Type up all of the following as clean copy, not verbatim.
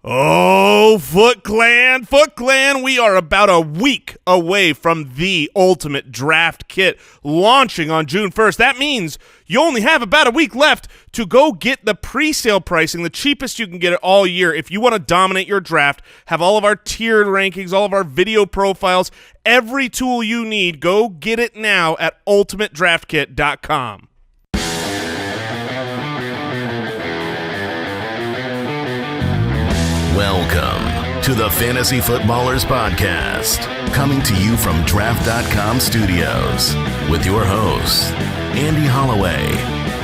Oh, Foot Clan, we are about a week away from the ultimate draft kit launching on June 1st. That means you only have about a week left to go get the pre-sale pricing, the cheapest you can get it all year. If you want to dominate your draft, have all of our tiered rankings, all of our video profiles, every tool you need, go get it now at ultimatedraftkit.com. Welcome to the Fantasy Footballers Podcast, coming to you from Draft.com Studios with your hosts, Andy Holloway,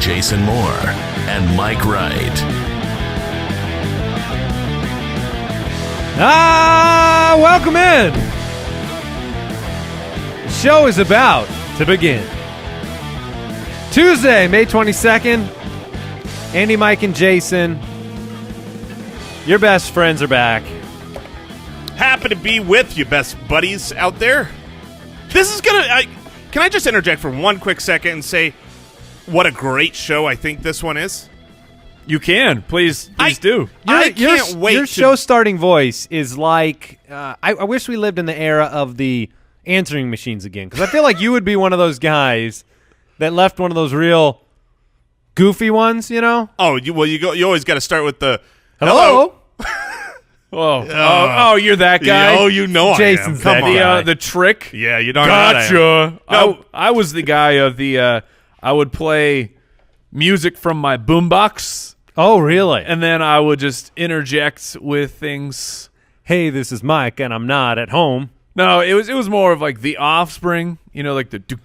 Jason Moore, and Mike Wright. Welcome in. The show is about to begin. Tuesday, May 22nd, Andy, Mike, and Jason. Your best friends are back. Happy to be with you, best buddies out there. This is going to... Can I just interject for one quick second and say what a great show I think this one is? You can. Please do. I can't wait. Your show starting voice is like... I wish we lived in the era of the answering machines again, because I feel like you would be one of those guys that left one of those real goofy ones, you know? Oh, you always got to start with the... Hello? Oh, you're that guy? Oh, you know Jason's I am. Come on. The trick? Yeah, you don't know that I am. Gotcha. No. I was the guy of the I would play music from my boombox, Oh, really? and then I would just interject with things. Hey, this is Mike, and I'm not at home. No, it was more of like The Offspring, you know, like the do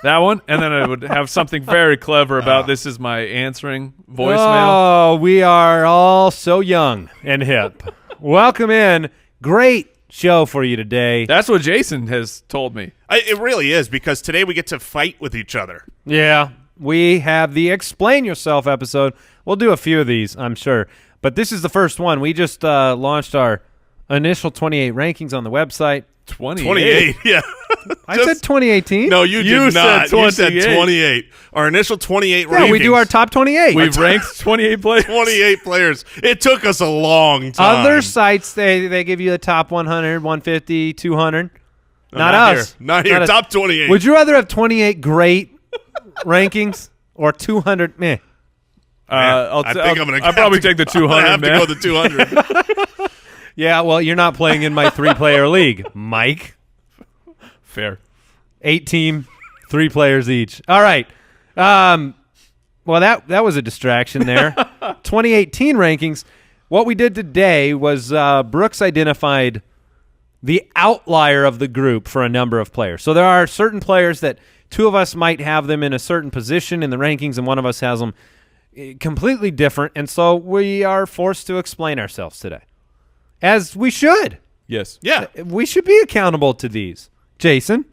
that one, and then I would have something very clever about this is my answering voicemail. Oh, we are all so young and hip. Welcome in. Great show for you today. That's what Jason has told me. It really is, because today we get to fight with each other. Yeah, we have the Explain Yourself episode. We'll do a few of these, I'm sure. But this is the first one. We just launched our initial 28 rankings on the website. 28? Yeah. I said 2018. No, you did not. Said 28. You said 28. Our initial 28 rankings. Yeah, we do our top 28. We've ranked 28 players. 28 players. It took us a long time. Other sites, they give you the top 100, 150, 200. No, not us. Here. Not here. Not top 28. Would you rather have 28 great rankings or 200 meh? I'd probably take the 200, I have man. to go the 200. Yeah, well, you're not playing in my 3-player league, Mike. Fair. 8-team, 3 players each. All right. Well, that was a distraction there. 2018 rankings. What we did today was Brooks identified the outlier of the group for a number of players. So there are certain players that two of us might have them in a certain position in the rankings, and one of us has them completely different. And so we are forced to explain ourselves today. As we should. Yes. Yeah. We should be accountable to these. Jason?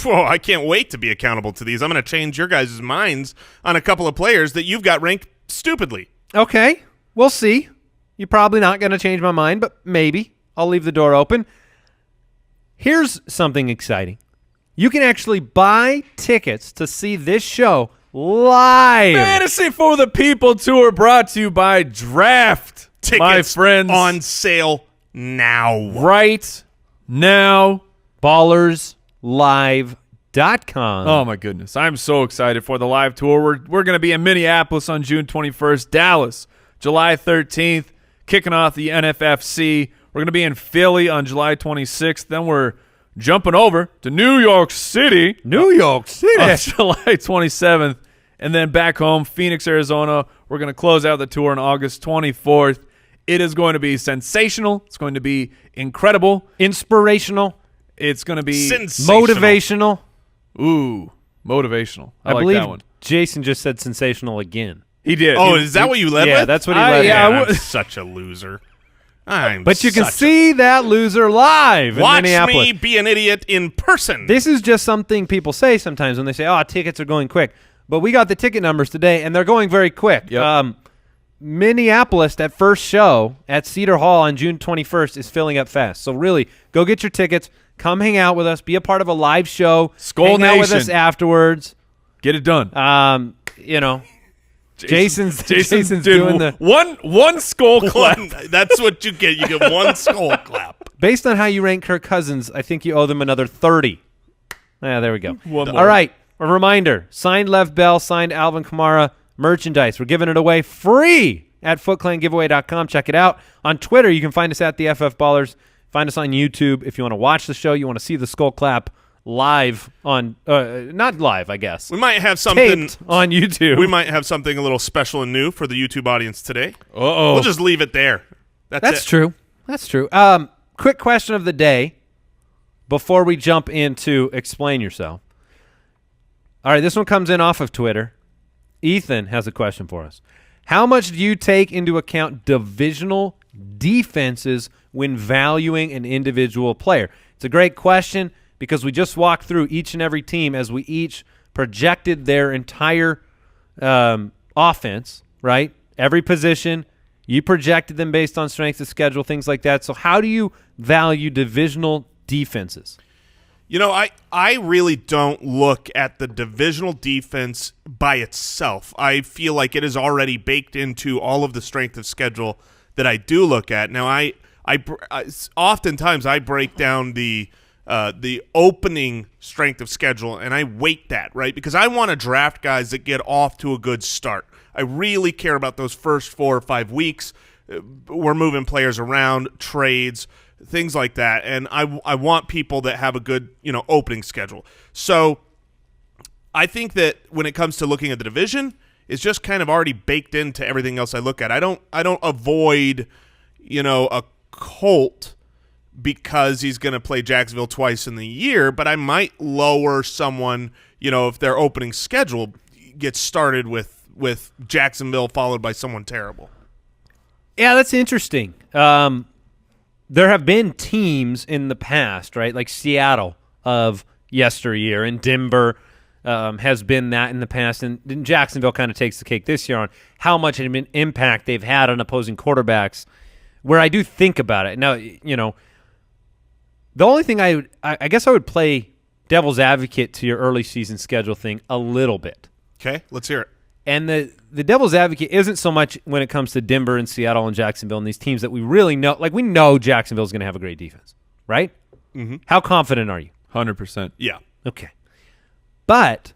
Oh, I can't wait to be accountable to these. I'm going to change your guys' minds on a couple of players that you've got ranked stupidly. Okay. We'll see. You're probably not going to change my mind, but maybe. I'll leave the door open. Here's something exciting. You can actually buy tickets to see this show live. Fantasy for the People tour brought to you by Draft. Tickets my friends, on sale now. right now. BallersLive.com. Oh, my goodness. I'm so excited for the live tour. We're going to be in Minneapolis on June 21st, Dallas, July 13th, kicking off the NFFC. We're going to be in Philly on July 26th. Then we're jumping over to New York City. New York City. On July 27th. And then back home, Phoenix, Arizona. We're going to close out the tour on August 24th. It is going to be sensational. It's going to be incredible. Inspirational. It's going to be Motivational. Ooh, motivational. I like believe that one. Jason just said sensational again. He did. Oh, is that what you led Yeah, with? that's what he led I'm with. such a loser. But you can see that loser live in Watch Minneapolis. me be an idiot in person. This is just something people say sometimes when they say, oh, tickets are going quick. But we got the ticket numbers today, and they're going very quick. Yep. Minneapolis, that first show at Cedar Hall on June 21st is filling up fast. So really, go get your tickets. Come hang out with us. Be a part of a live show. Skull hang out with Nation. us afterwards. Get it done. Jason's did doing the one skull clap. That's what you get. You get one skull clap. Based on how you rank Kirk Cousins, I think you owe them another 30. There we go. One more. All right, a reminder, signed Lev Bell, signed Alvin Kamara merchandise. We're giving it away free at footclangiveaway.com. Check it out. On Twitter, you can find us at the FF Ballers. Find us on YouTube if you want to watch the show, you want to see the skull clap live on not live, I guess. We might have something taped on YouTube. We might have something a little special and new for the YouTube audience today. Uh-oh. We'll just leave it there. That's it. true. That's true. Quick question of the day before we jump into explain yourself. All right, this one comes in off of Twitter. Ethan has a question for us. How much do you take into account divisional defenses when valuing an individual player? It's a great question because we just walked through each and every team as we each projected their entire offense, right? Every position, you projected them based on strength of schedule, things like that. So how do you value divisional defenses? You know, I really don't look at the divisional defense by itself. I feel like it is already baked into all of the strength of schedule that I do look at. Now, I oftentimes I break down the opening strength of schedule and I weight that, right? Because I want to draft guys that get off to a good start. I really care about those first 4 or 5 weeks. We're moving players around, trades, things like that, and I want people that have a good, opening schedule. So I think that when it comes to looking at the division, it's just kind of already baked into everything else I look at. I don't avoid, a Colt because he's going to play Jacksonville twice in the year, but I might lower someone, if their opening schedule gets started with Jacksonville followed by someone terrible. Yeah, that's interesting. There have been teams in the past, right, like Seattle of yesteryear, and Denver has been that in the past, and Jacksonville kind of takes the cake this year on how much of an impact they've had on opposing quarterbacks, where I do think about it. Now, the only thing I guess I would play devil's advocate to your early season schedule thing a little bit. Okay, let's hear it. And the devil's advocate isn't so much when it comes to Denver and Seattle and Jacksonville and these teams that we really know. Like, we know Jacksonville's going to have a great defense, right? Mm-hmm. How confident are you? 100%. Yeah. Okay. But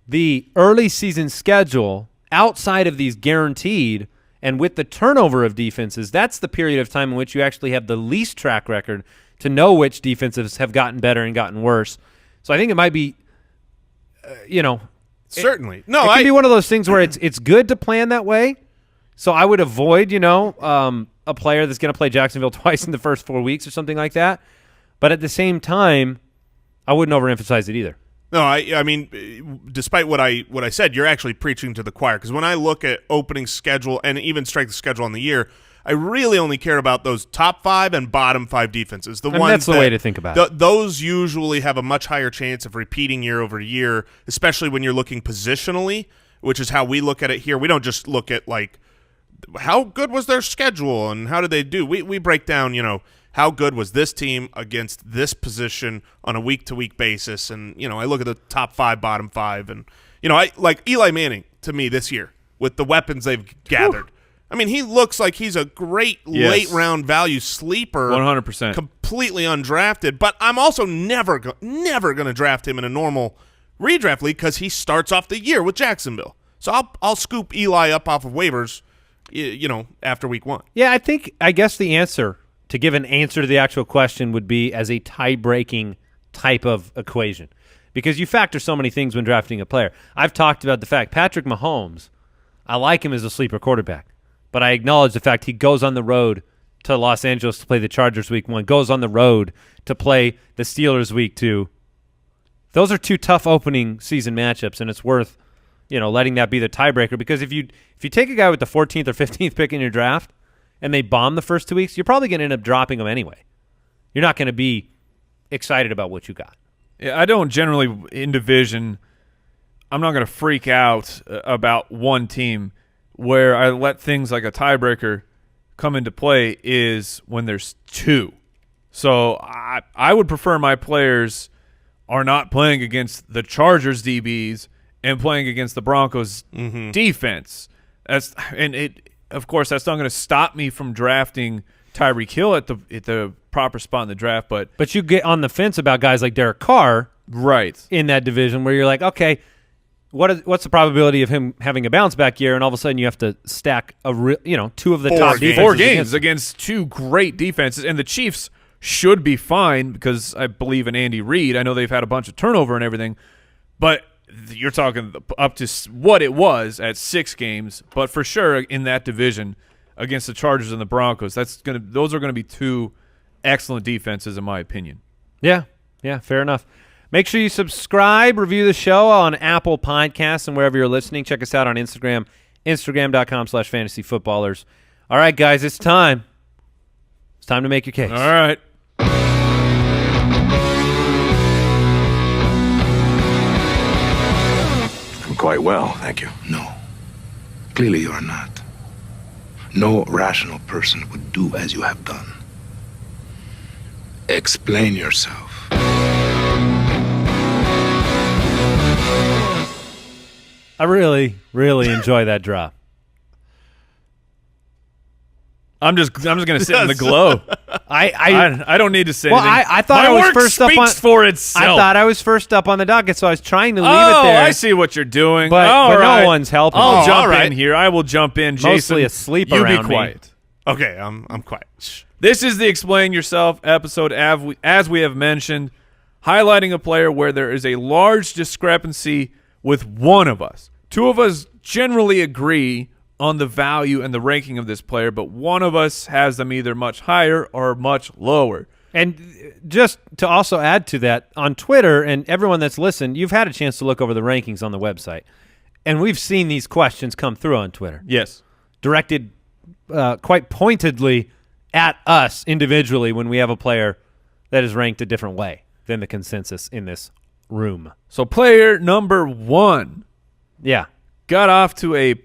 the early season schedule, outside of these guaranteed and with the turnover of defenses, that's the period of time in which you actually have the least track record to know which defenses have gotten better and gotten worse. So I think it might be, Certainly. It can be one of those things where it's good to plan that way. So I would avoid, a player that's going to play Jacksonville twice in the first 4 weeks or something like that. But at the same time, I wouldn't overemphasize it either. No, I mean, despite what I said, you're actually preaching to the choir. Because when I look at opening schedule and even strength of schedule on the year, I really only care about those top 5 and bottom 5 defenses. That's the way to think about it. Those usually have a much higher chance of repeating year over year, especially when you're looking positionally, which is how we look at it here. We don't just look at, like, how good was their schedule and how did they do. We break down, how good was this team against this position on a week-to-week basis. And, I look at the top 5, bottom 5. And, I like Eli Manning to me this year with the weapons they've gathered. Whew. I mean, he looks like he's a great late-round value sleeper. 100%. Completely undrafted. But I'm also never going to draft him in a normal redraft league because he starts off the year with Jacksonville. So I'll scoop Eli up off of waivers, after week 1. Yeah, I guess the answer, to give an answer to the actual question, would be as a tie-breaking type of equation. Because you factor so many things when drafting a player. I've talked about the fact Patrick Mahomes, I like him as a sleeper quarterback. But I acknowledge the fact he goes on the road to Los Angeles to play the Chargers week 1, goes on the road to play the Steelers week 2. Those are 2 tough opening season matchups, and it's worth, letting that be the tiebreaker. Because if you take a guy with the 14th or 15th pick in your draft and they bomb the first 2 weeks, you're probably going to end up dropping them anyway. You're not going to be excited about what you got. Yeah, I don't generally, in division, I'm not going to freak out about one team. Where I let things like a tiebreaker come into play is when there's 2. So I would prefer my players are not playing against the Chargers DBs and playing against the Broncos defense. Of course, that's not going to stop me from drafting Tyreek Hill at the proper spot in the draft. But you get on the fence about guys like Derek Carr, right, in that division where you're like, okay, what's the probability of him having a bounce back year? And all of a sudden you have to stack two of the top defenses. 4 games against 2 great defenses, and the Chiefs should be fine because I believe in Andy Reid. I know they've had a bunch of turnover and everything, but you're talking up to what it was at 6 games. But for sure in that division against the Chargers and the Broncos, those are going to be 2 excellent defenses in my opinion. Yeah, fair enough. Make sure you subscribe, review the show on Apple Podcasts and wherever you're listening. Check us out on Instagram, instagram.com/fantasyfootballers. All right, guys, it's time. It's time to make your case. All right. I'm quite well, thank you. No. Clearly you are not. No rational person would do as you have done. Explain yourself. I really, really enjoy that drop. I'm just going to sit in the glow. I don't need to say anything. I thought My I was work first up speaks for itself. I thought I was first up on the docket, so I was trying to leave it there. I see what you're doing. But right. no one's helping. I'll Oh, jump all right. in here. I will jump in. Jason, Mostly asleep you around be me. quiet. Okay, I'm quiet. Shh. This is the Explain Yourself episode, as we have mentioned, highlighting a player where there is a large discrepancy with one of us. 2 of us generally agree on the value and the ranking of this player, but one of us has them either much higher or much lower. And just to also add to that, on Twitter and everyone that's listened, you've had a chance to look over the rankings on the website. And we've seen these questions come through on Twitter. Yes. Directed quite pointedly at us individually when we have a player that is ranked a different way than the consensus in this room. So player number 1 got off to a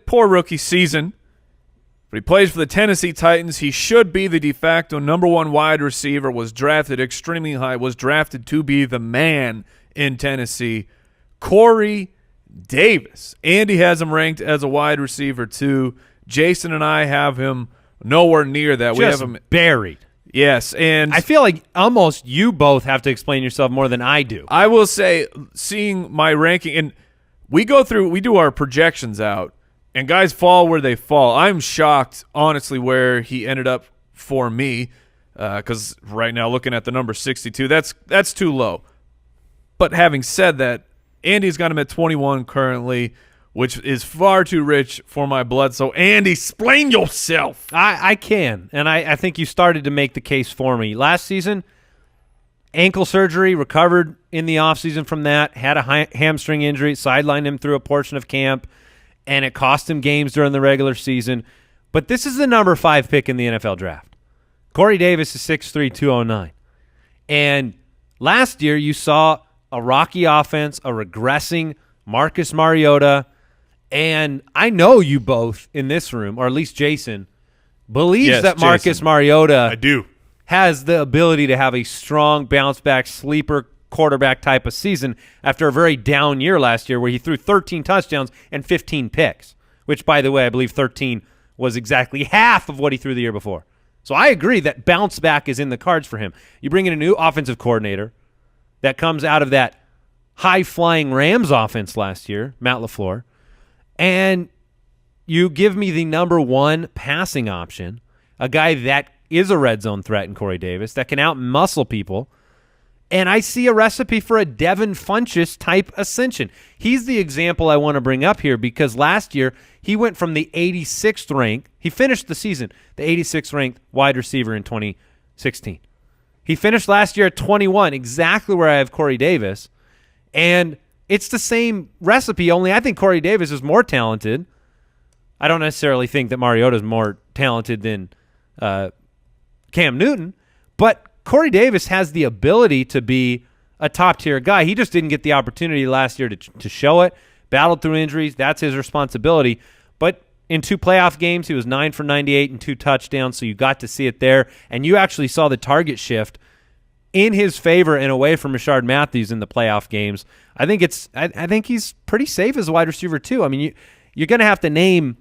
poor rookie season, but he plays for the Tennessee Titans. He should be the de facto number 1 wide receiver, was drafted extremely high, was drafted to be the man in Tennessee. Corey Davis. Andy has him ranked as a wide receiver 2. Jason and I have him nowhere near that. We have him buried. Yes, and I feel like almost you both have to explain yourself more than I do. I will say, seeing my ranking, and we do our projections out, and guys fall where they fall. I'm shocked, honestly, where he ended up for me, because right now, looking at the number 62, that's too low. But having said that, Andy's got him at 21 currently, which is far too rich for my blood. So, Andy, explain yourself. I can, and I think you started to make the case for me. Last season, ankle surgery, recovered in the offseason from that, had a hamstring injury, sidelined him through a portion of camp, and it cost him games during the regular season. But this is the number 5 pick in the NFL draft. Corey Davis is 6'3", 209. And last year you saw a rocky offense, a regressing Marcus Mariota, and I know you both in this room, or at least Jason, believes that Marcus Mariota I do. has the ability to have a strong bounce-back sleeper quarterback type of season after a very down year last year where he threw 13 touchdowns and 15 picks, which, by the way, I believe 13 was exactly half of what he threw the year before. So I agree that bounce back is in the cards for him. You bring in a new offensive coordinator that comes out of that high-flying Rams offense last year, Matt LaFleur, and you give me the number 1 passing option, a guy that is a red zone threat in Corey Davis, that can out-muscle people, and I see a recipe for a Devin Funchess type ascension. He's the example I want to bring up here because last year he went from the 86th rank. He finished the season, the 86th ranked wide receiver in 2016. He finished last year at 21, exactly where I have Corey Davis, and it's the same recipe, only I think Corey Davis is more talented. I don't necessarily think that Mariota is more talented than Cam Newton, but Corey Davis has the ability to be a top-tier guy. He just didn't get the opportunity last year to show it, battled through injuries. That's his responsibility. But in 2 playoff games, he was 9 for 98 and 2 touchdowns, so you got to see it there. And you actually saw the target shift in his favor and away from Rashard Matthews in the playoff games, I think he's pretty safe as a wide receiver too. I mean, you're going to have to name,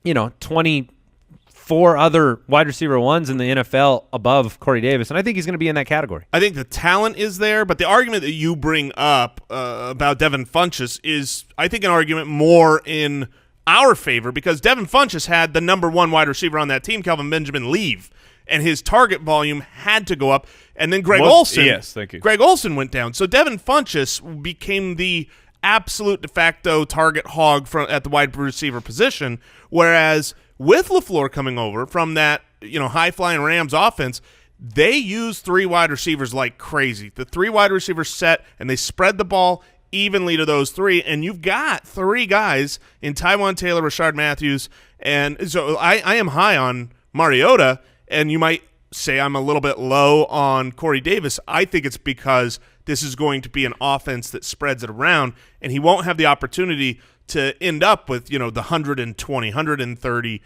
24 other wide receiver ones in the NFL above Corey Davis, and I think he's going to be in that category. I think the talent is there, but the argument that you bring up about Devin Funchess is, I think, an argument more in our favor because Devin Funchess had the number 1 wide receiver on that team, Kelvin Benjamin, leave, and his target volume had to go up. And then Greg Olsen. Yes, thank you. Greg Olsen went down. So Devin Funchess became the absolute de facto target hog at the wide receiver position, whereas with LaFleur coming over from that high-flying Rams offense, they use 3 wide receivers like crazy. The 3 wide receivers set, and they spread the ball evenly to those 3, and you've got 3 guys in Tywan Taylor, Rashard Matthews, and so I am high on Mariota, and you might say I'm a little bit low on Corey Davis. I think it's because this is going to be an offense that spreads it around, and he won't have the opportunity to end up with the 120, 130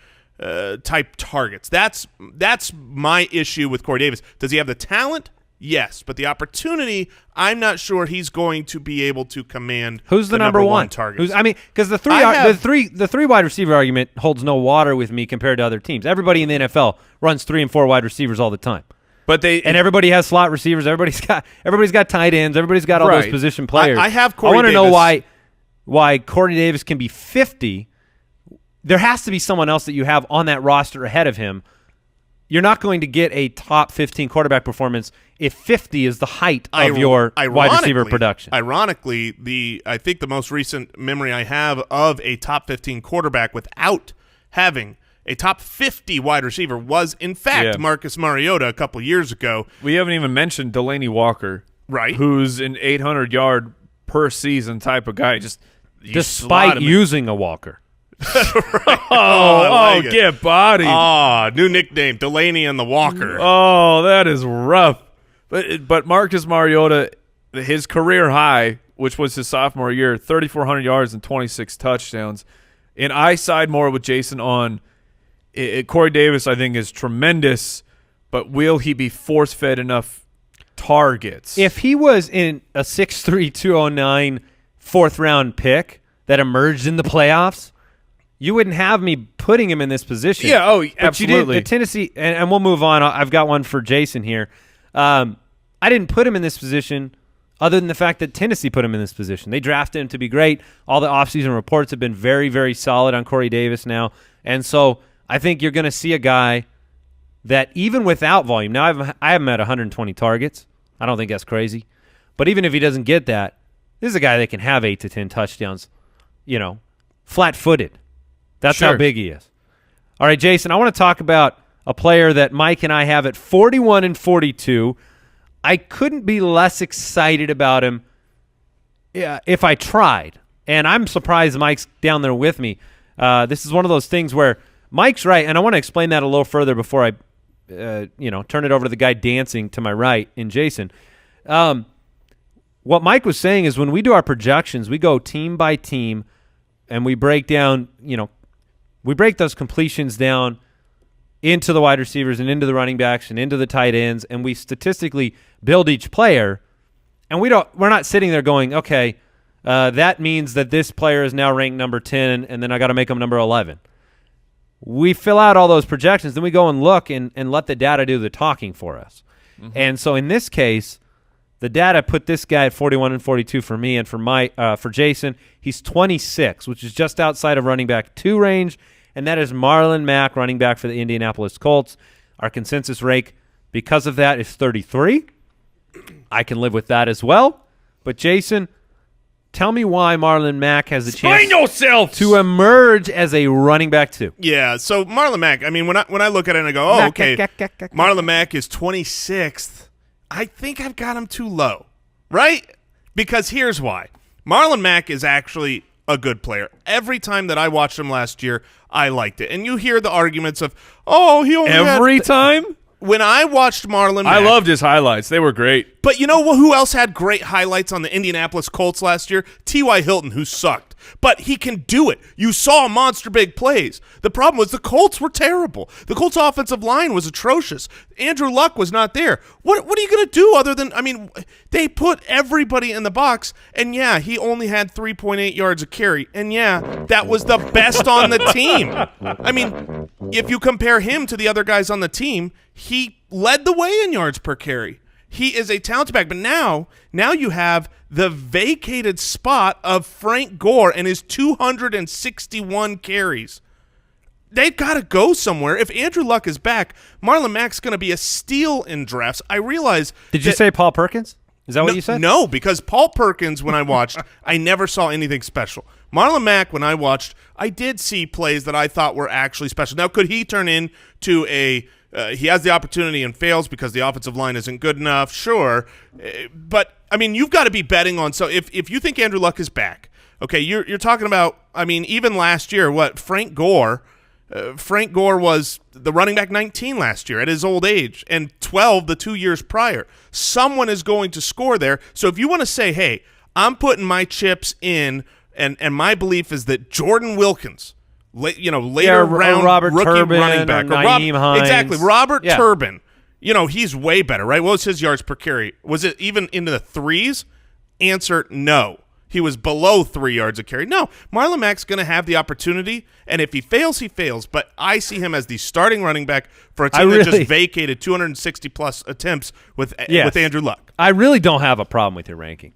type targets. That's my issue with Corey Davis. Does he have the talent? Yes, but the opportunity, I'm not sure he's going to be able to command. Who's the number 1 target? Because the three wide receiver argument holds no water with me compared to other teams. Everybody in the NFL runs 3 and 4 wide receivers all the time. And everybody has slot receivers. Everybody's got tight ends. Everybody's got all those position players. I have Corey Davis. I want to know why Corey Davis can be 50. There has to be someone else that you have on that roster ahead of him. You're not going to get a top 15 quarterback performance if 50 is the height of your wide receiver production. Ironically, I think the most recent memory I have of a top 15 quarterback without having a top 50 wide receiver was, in fact, Marcus Mariota a couple years ago. We haven't even mentioned Delaney Walker, right? Who's an 800-yard per season type of guy. Despite using a Walker. Right. Get bodied. New nickname, Delaney and the Walker. Oh, that is rough. But Marcus Mariota, his career high, which was his sophomore year, 3,400 yards and 26 touchdowns. And I side more with Jason on Corey Davis, I think, is tremendous, but will he be force-fed enough targets? If he was in a 6'3", 209 4th-round pick that emerged in the playoffs, you wouldn't have me putting him in this position. Yeah, but absolutely. You did, the Tennessee, and we'll move on. I've got one for Jason here. I didn't put him in this position other than the fact that Tennessee put him in this position. They drafted him to be great. All the offseason reports have been very, very solid on Corey Davis now. And so I think you're going to see a guy that even without volume, now I have him at 120 targets. I don't think that's crazy. But even if he doesn't get that, this is a guy that can have 8 to 10 touchdowns, flat-footed. That's how big he is. All right, Jason, I want to talk about a player that Mike and I have at 41 and 42. I couldn't be less excited about him if I tried. And I'm surprised Mike's down there with me. This is one of those things where Mike's right, and I want to explain that a little further before I turn it over to the guy dancing to my right in Jason. What Mike was saying is when we do our projections, we go team by team, and we break down, we break those completions down into the wide receivers and into the running backs and into the tight ends, and we statistically build each player. And we're not sitting there going, okay, that means that this player is now ranked number 10, and then I got to make him number 11. We fill out all those projections, then we go and look and let the data do the talking for us. Mm-hmm. And so in this case, the data put this guy at 41 and 42 for me, and for Jason, he's 26, which is just outside of running back 2 range, and that is Marlon Mack, running back for the Indianapolis Colts. Our consensus rank because of that is 33. I can live with that as well. But Jason, tell me why Marlon Mack has a chance to emerge as a running back 2. Yeah, so Marlon Mack, I mean, when I look at it and I go, okay, Marlon Mack is 26th. I think I've got him too low, right? Because here's why. Marlon Mack is actually a good player. Every time that I watched him last year, I liked it. And you hear the arguments of, he only every time? When I watched Marlon Mack, I loved his highlights. They were great. But you know who else had great highlights on the Indianapolis Colts last year? T.Y. Hilton, who sucked. but he can do it. You saw monster big plays. The problem was the Colts were terrible. The Colts offensive line was atrocious. Andrew Luck was not there. What are you going to do other than, they put everybody in the box, and yeah, he only had 3.8 yards a carry, and yeah, that was the best on the team. If you compare him to the other guys on the team, he led the way in yards per carry. He is a talented back, but now you have the vacated spot of Frank Gore and his 261 carries. They've got to go somewhere. If Andrew Luck is back, Marlon Mack's going to be a steal in drafts. I realize. Did you say Paul Perkins? Is that what you said? No, because Paul Perkins, when I watched, I never saw anything special. Marlon Mack, when I watched, I did see plays that I thought were actually special. Now, could he turn into he has the opportunity and fails because the offensive line isn't good enough? Sure. But, you've got to be betting on. So if you think Andrew Luck is back, okay, you're talking about, even last year, Frank Gore was the running back 19 last year at his old age, and 12 the 2 years prior. Someone is going to score there. So if you want to say, hey, I'm putting my chips in, and my belief is that Jordan Wilkins, later round Robert rookie Turbin running back, or Nyheim Hines. Exactly, Robert Turbin. He's way better, right? What was his yards per carry? Was it even into the threes? Answer, no. He was below 3 yards a carry. No, Marlon Mack's going to have the opportunity, and if he fails, he fails. But I see him as the starting running back for a team that just vacated 260-plus attempts with Andrew Luck. I really don't have a problem with your ranking.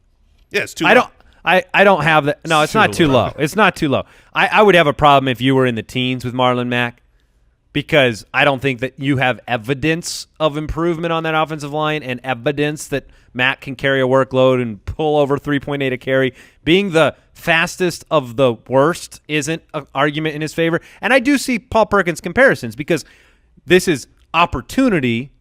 Yeah, it's too low. I don't have that. No, it's not too low. It's not too low. I would have a problem if you were in the teens with Marlon Mack, because I don't think that you have evidence of improvement on that offensive line and evidence that Mack can carry a workload and pull over 3.8 a carry. Being the fastest of the worst isn't an argument in his favor. And I do see Paul Perkins comparisons because this is opportunity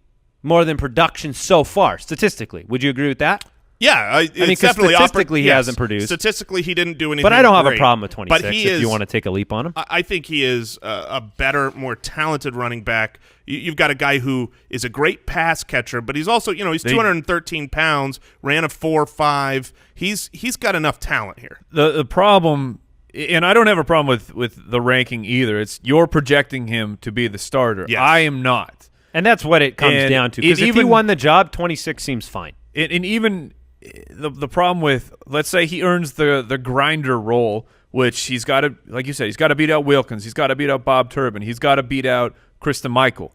more than production so far, statistically. Would you agree with that? Yeah, it's definitely statistically he hasn't produced. Statistically, he didn't do anything. But I don't have great. a problem with 26. But if you want to take a leap on him, I think he is a better, more talented running back. You've got a guy who is a great pass catcher, but he's also, he's 213 pounds, ran a 4.5. He's got enough talent here. The problem, and I don't have a problem with the ranking either. It's you're projecting him to be the starter. Yes. I am not, and that's what it comes down to. Because if he won the job, 26 seems fine. And even the problem with, let's say he earns the grinder role, which he's got to, like you said, he's got to beat out Wilkins, he's got to beat out Bob Turbin, he's got to beat out Christian Michael.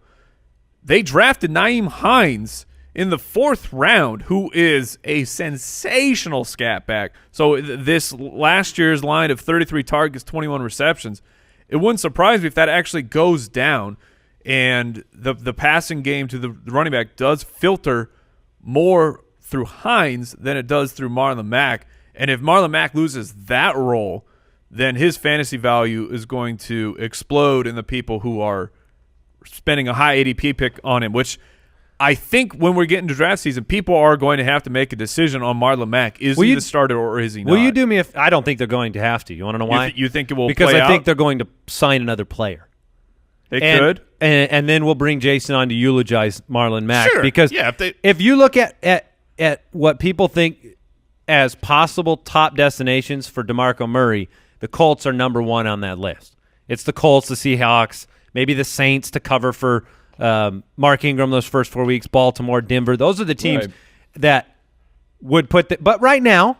They drafted Nyheim Hines in the 4th round, who is a sensational scat back. So this last year's line of 33 targets, 21 receptions, it wouldn't surprise me if that actually goes down, and the passing game to the running back does filter more through Hines than it does through Marlon Mack. And if Marlon Mack loses that role, then his fantasy value is going to explode in the people who are spending a high ADP pick on him, which I think when we're getting to draft season, people are going to have to make a decision on Marlon Mack. Is he the starter or is he not? Will you do me if I don't think they're going to have to. You want to know why? You think it will because play I think out? They're going to sign another player. They could. And then we'll bring Jason on to eulogize Marlon Mack. Sure. Because if you look at what people think as possible top destinations for DeMarco Murray, the Colts are number 1 on that list. It's the Colts, the Seahawks, maybe the Saints to cover for Mark Ingram those first 4 weeks, Baltimore, Denver. Those are the teams that would put but right now,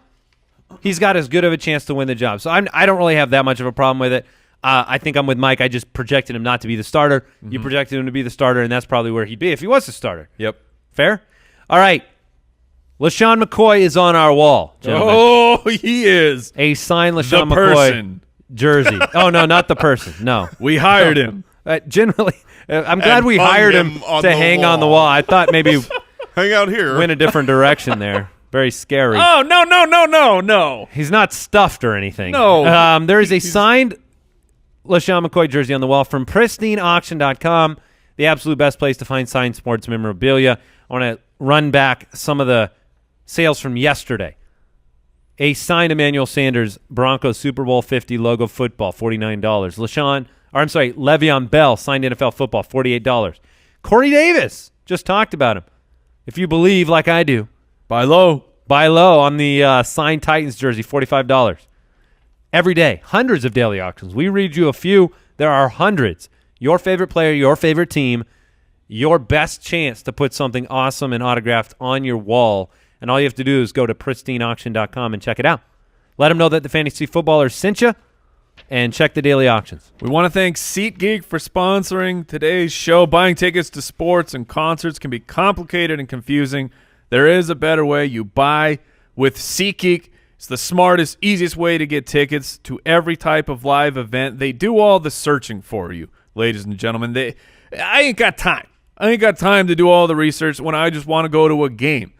he's got as good of a chance to win the job. So I don't really have that much of a problem with it. I think I'm with Mike. I just projected him not to be the starter. Mm-hmm. You projected him to be the starter, and that's probably where he'd be if he was the starter. Yep. Fair? All right. LaShawn McCoy is on our wall, gentlemen. Oh, he is. A signed LaShawn the McCoy person. Jersey. Oh, no, not the person. No. We hired him. Generally, I'm glad we hired him to hang on the wall. I thought maybe hang out here. Went a different direction there. Very scary. Oh, no. He's not stuffed or anything. No. There is a signed LaShawn McCoy jersey on the wall from pristineauction.com, the absolute best place to find signed sports memorabilia. I want to run back some of the sales from yesterday. A signed Emmanuel Sanders Broncos Super Bowl 50 logo football, $49. Le'Veon Bell signed NFL football, $48. Corey Davis, just talked about him. If you believe like I do, buy low on the signed Titans jersey, $45. every day. Hundreds of daily auctions. We read you a few. There are hundreds. Your favorite player, your favorite team, your best chance to put something awesome and autographed on your wall. And all you have to do is go to pristineauction.com and check it out. Let them know that the Fantasy Footballers sent you, and check the daily auctions. We want to thank SeatGeek for sponsoring today's show. Buying tickets to sports and concerts can be complicated and confusing. There is a better way. You buy with SeatGeek. It's the smartest, easiest way to get tickets to every type of live event. They do all the searching for you, ladies and gentlemen. I ain't got time. I ain't got time to do all the research when I just want to go to a game.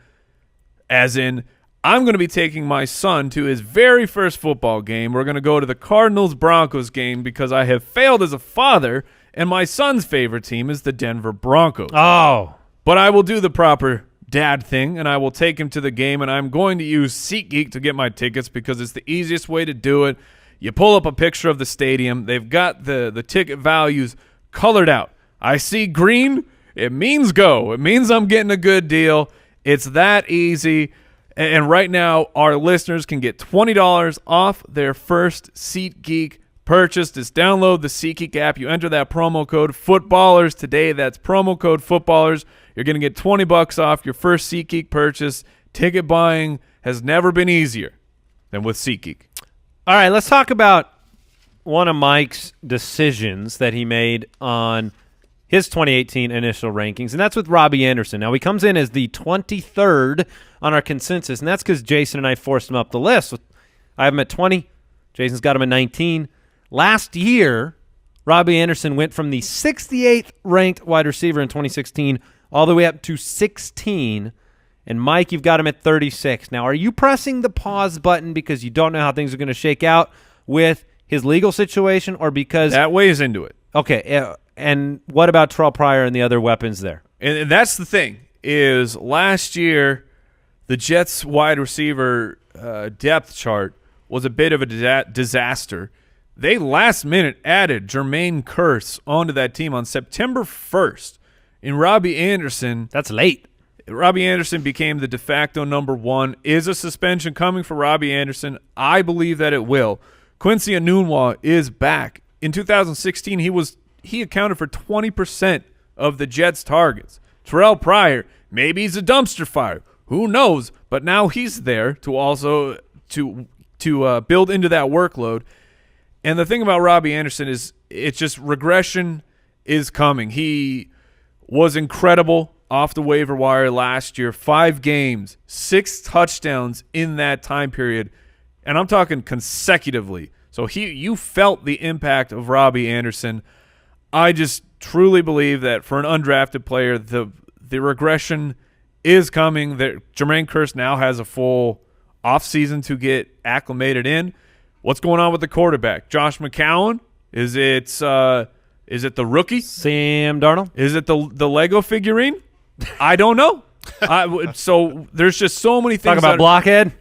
As in, I'm going to be taking my son to his very first football game. We're going to go to the Cardinals-Broncos game because I have failed as a father, and my son's favorite team is the Denver Broncos. Oh. But I will do the proper dad thing, and I will take him to the game, and I'm going to use SeatGeek to get my tickets because it's the easiest way to do it. You pull up a picture of the stadium. They've got the ticket values colored out. I see green. It means go. It means I'm getting a good deal. It's that easy. And right now, our listeners can get $20 off their first SeatGeek purchase. Just download the SeatGeek app. You enter that promo code Footballers today. That's promo code Footballers. You're going to get $20 off your first SeatGeek purchase. Ticket buying has never been easier than with SeatGeek. All right, let's talk about one of Mike's decisions that he made on his 2018 initial rankings, and that's with Robby Anderson. Now, he comes in as the 23rd on our consensus, and that's because Jason and I forced him up the list. I have him at 20. Jason's got him at 19. Last year, Robby Anderson went from the 68th ranked wide receiver in 2016 all the way up to 16. And, Mike, you've got him at 36. Now, are you pressing the pause button because you don't know how things are going to shake out with his legal situation, or because that weighs into it? Okay, and what about Terrell Pryor and the other weapons there? And that's the thing, is last year the Jets wide receiver depth chart was a bit of a disaster. They last minute added Jermaine Kearse onto that team on September 1st. And Robby Anderson. That's late. Robby Anderson became the de facto number one. Is a suspension coming for Robby Anderson? I believe that it will. Quincy Enunwa is back. In 2016, he accounted for 20% of the Jets' targets. Terrell Pryor, maybe he's a dumpster fire. Who knows? But now he's there to also to build into that workload. And the thing about Robby Anderson is it's just regression is coming. He was incredible off the waiver wire last year. 5 games, 6 touchdowns in that time period. And I'm talking consecutively. So you felt the impact of Robby Anderson. I just truly believe that for an undrafted player, the regression is coming. That Jermaine Kearse now has a full offseason to get acclimated in. What's going on with the quarterback? Josh McCown? Is it the rookie? Sam Darnold? Is it the Lego figurine? I don't know. So there's just so many things. Talk about blockhead.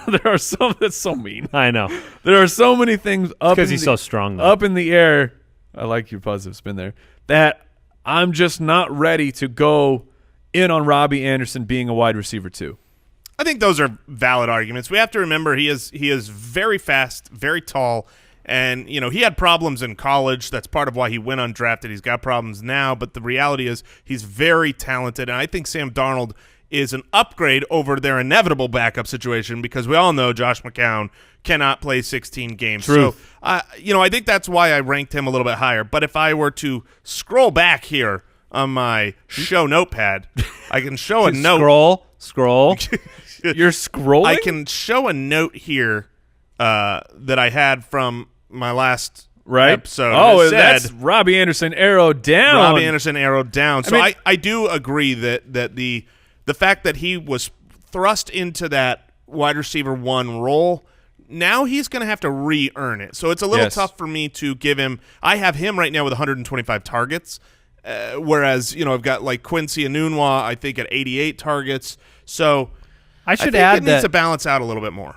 There are some. That's so mean. I know. There are so many things up because he's so strong. Though. Up in the air. I like your positive spin there. That I'm just not ready to go in on Robby Anderson being a wide receiver too. I think those are valid arguments. We have to remember he is very fast, very tall, and he had problems in college. That's part of why he went undrafted. He's got problems now, but the reality is he's very talented, and I think Sam Darnold is an upgrade over their inevitable backup situation because we all know Josh McCown cannot play 16 games. Truth. So, I think that's why I ranked him a little bit higher. But if I were to scroll back here on my show notepad, I can show a note. Scroll. You're scrolling? I can show a note here that I had from my last episode. Oh, that's Robby Anderson arrowed down. Robby Anderson arrowed down. So I do agree that the fact that he was thrust into that wide receiver 1 role, now he's going to have to re-earn it. So it's a little tough for me to give him – I have him right now with 125 targets, whereas, I've got like Quincy Enunwa, I think, at 88 targets. So I should think add it needs to balance out a little bit more.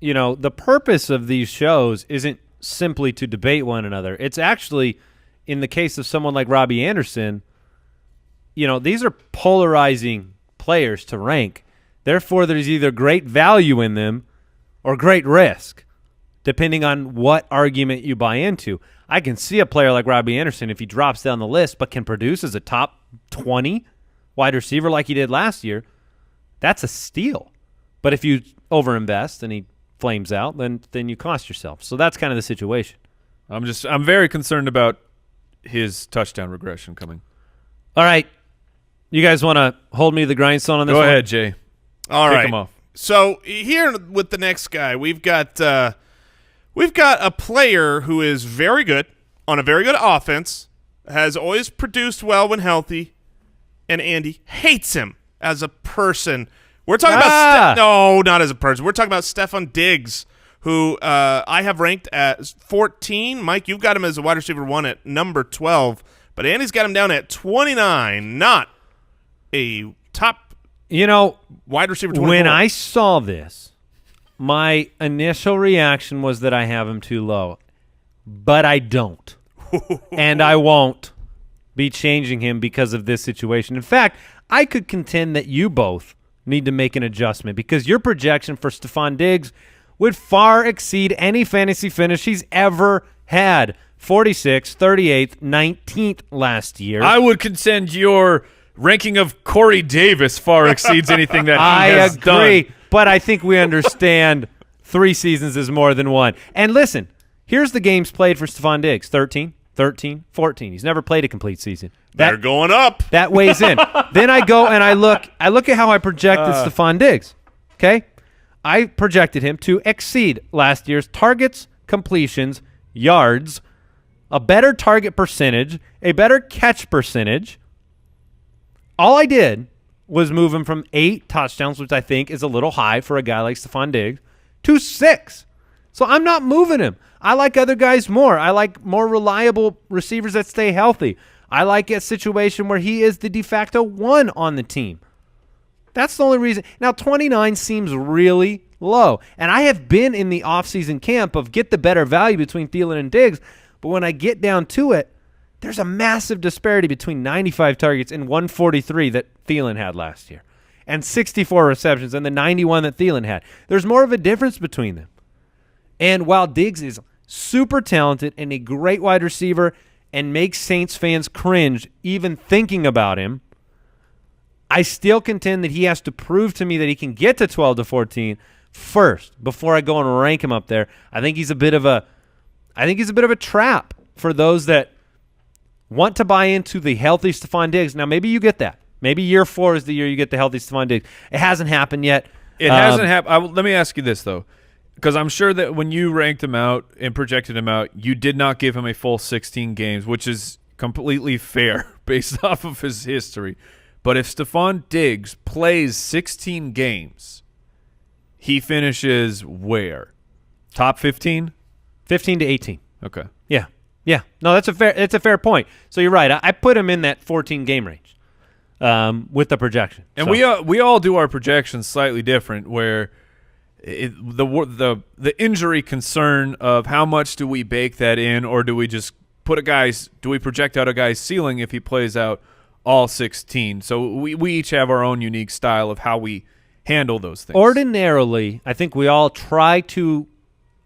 The purpose of these shows isn't simply to debate one another. It's actually, in the case of someone like Robby Anderson, these are polarizing players to rank. Therefore, there's either great value in them or great risk. depending on what argument you buy into. I can see a player like Robby Anderson, if he drops down the list but can produce as a top 20 wide receiver like he did last year, that's a steal. But if you overinvest and he flames out, then you cost yourself. So that's kind of the situation. I'm very concerned about his touchdown regression coming. All right. You guys want to hold me to the grindstone on this one? Go ahead, Jay. All Kick right. him off. So here with the next guy, we've got a player who is very good on a very good offense, has always produced well when healthy, and Andy hates him as a person. We're talking about no, not as a person. We're talking about Stefon Diggs, who I have ranked at 14. Mike, you've got him as a wide receiver 1 at number 12, but Andy's got him down at 29. Not a top, wide receiver 24. When I saw this, my initial reaction was that I have him too low, but I don't, and I won't be changing him because of this situation. In fact, I could contend that you both need to make an adjustment because your projection for Stefon Diggs would far exceed any fantasy finish he's ever had. 46th, 38th, 19th last year. I would contend your ranking of Corey Davis far exceeds anything that he has done. I agree, but I think we understand 3 seasons is more than 1. And listen, here's the games played for Stefon Diggs. 13, 14. He's never played a complete season. They're going up. That weighs in. Then I go and I look at how I projected Stefon Diggs. Okay? I projected him to exceed last year's targets, completions, yards, a better target percentage, a better catch percentage. All I did was move him from 8 touchdowns, which I think is a little high for a guy like Stefon Diggs, to 6. So I'm not moving him. I like other guys more. I like more reliable receivers that stay healthy. I like a situation where he is the de facto 1 on the team. That's the only reason. Now, 29 seems really low. And I have been in the offseason camp of get the better value between Thielen and Diggs. But when I get down to it, there's a massive disparity between 95 targets and 143 that Thielen had last year and 64 receptions and the 91 that Thielen had. There's more of a difference between them. And while Diggs is super talented and a great wide receiver and makes Saints fans cringe even thinking about him, I still contend that he has to prove to me that he can get to 12 to 14 first before I go and rank him up there. I think he's a bit of a trap for those that want to buy into the healthy Stefon Diggs. Now, maybe you get that. Maybe year 4 is the year you get the healthy Stefon Diggs. It hasn't happened yet. It hasn't happened. Let me ask you this, though, because I'm sure that when you ranked him out and projected him out, you did not give him a full 16 games, which is completely fair based off of his history. But if Stefon Diggs plays 16 games, he finishes where? Top 15? 15 to 18. Okay. Yeah. No, it's a fair point. So you're right. I put him in that 14 game range with the projection. And we all do our projections slightly different, where the injury concern of how much do we bake that in, or do we just do we project out a guy's ceiling if he plays out all 16? So we each have our own unique style of how we handle those things. Ordinarily, I think we all try to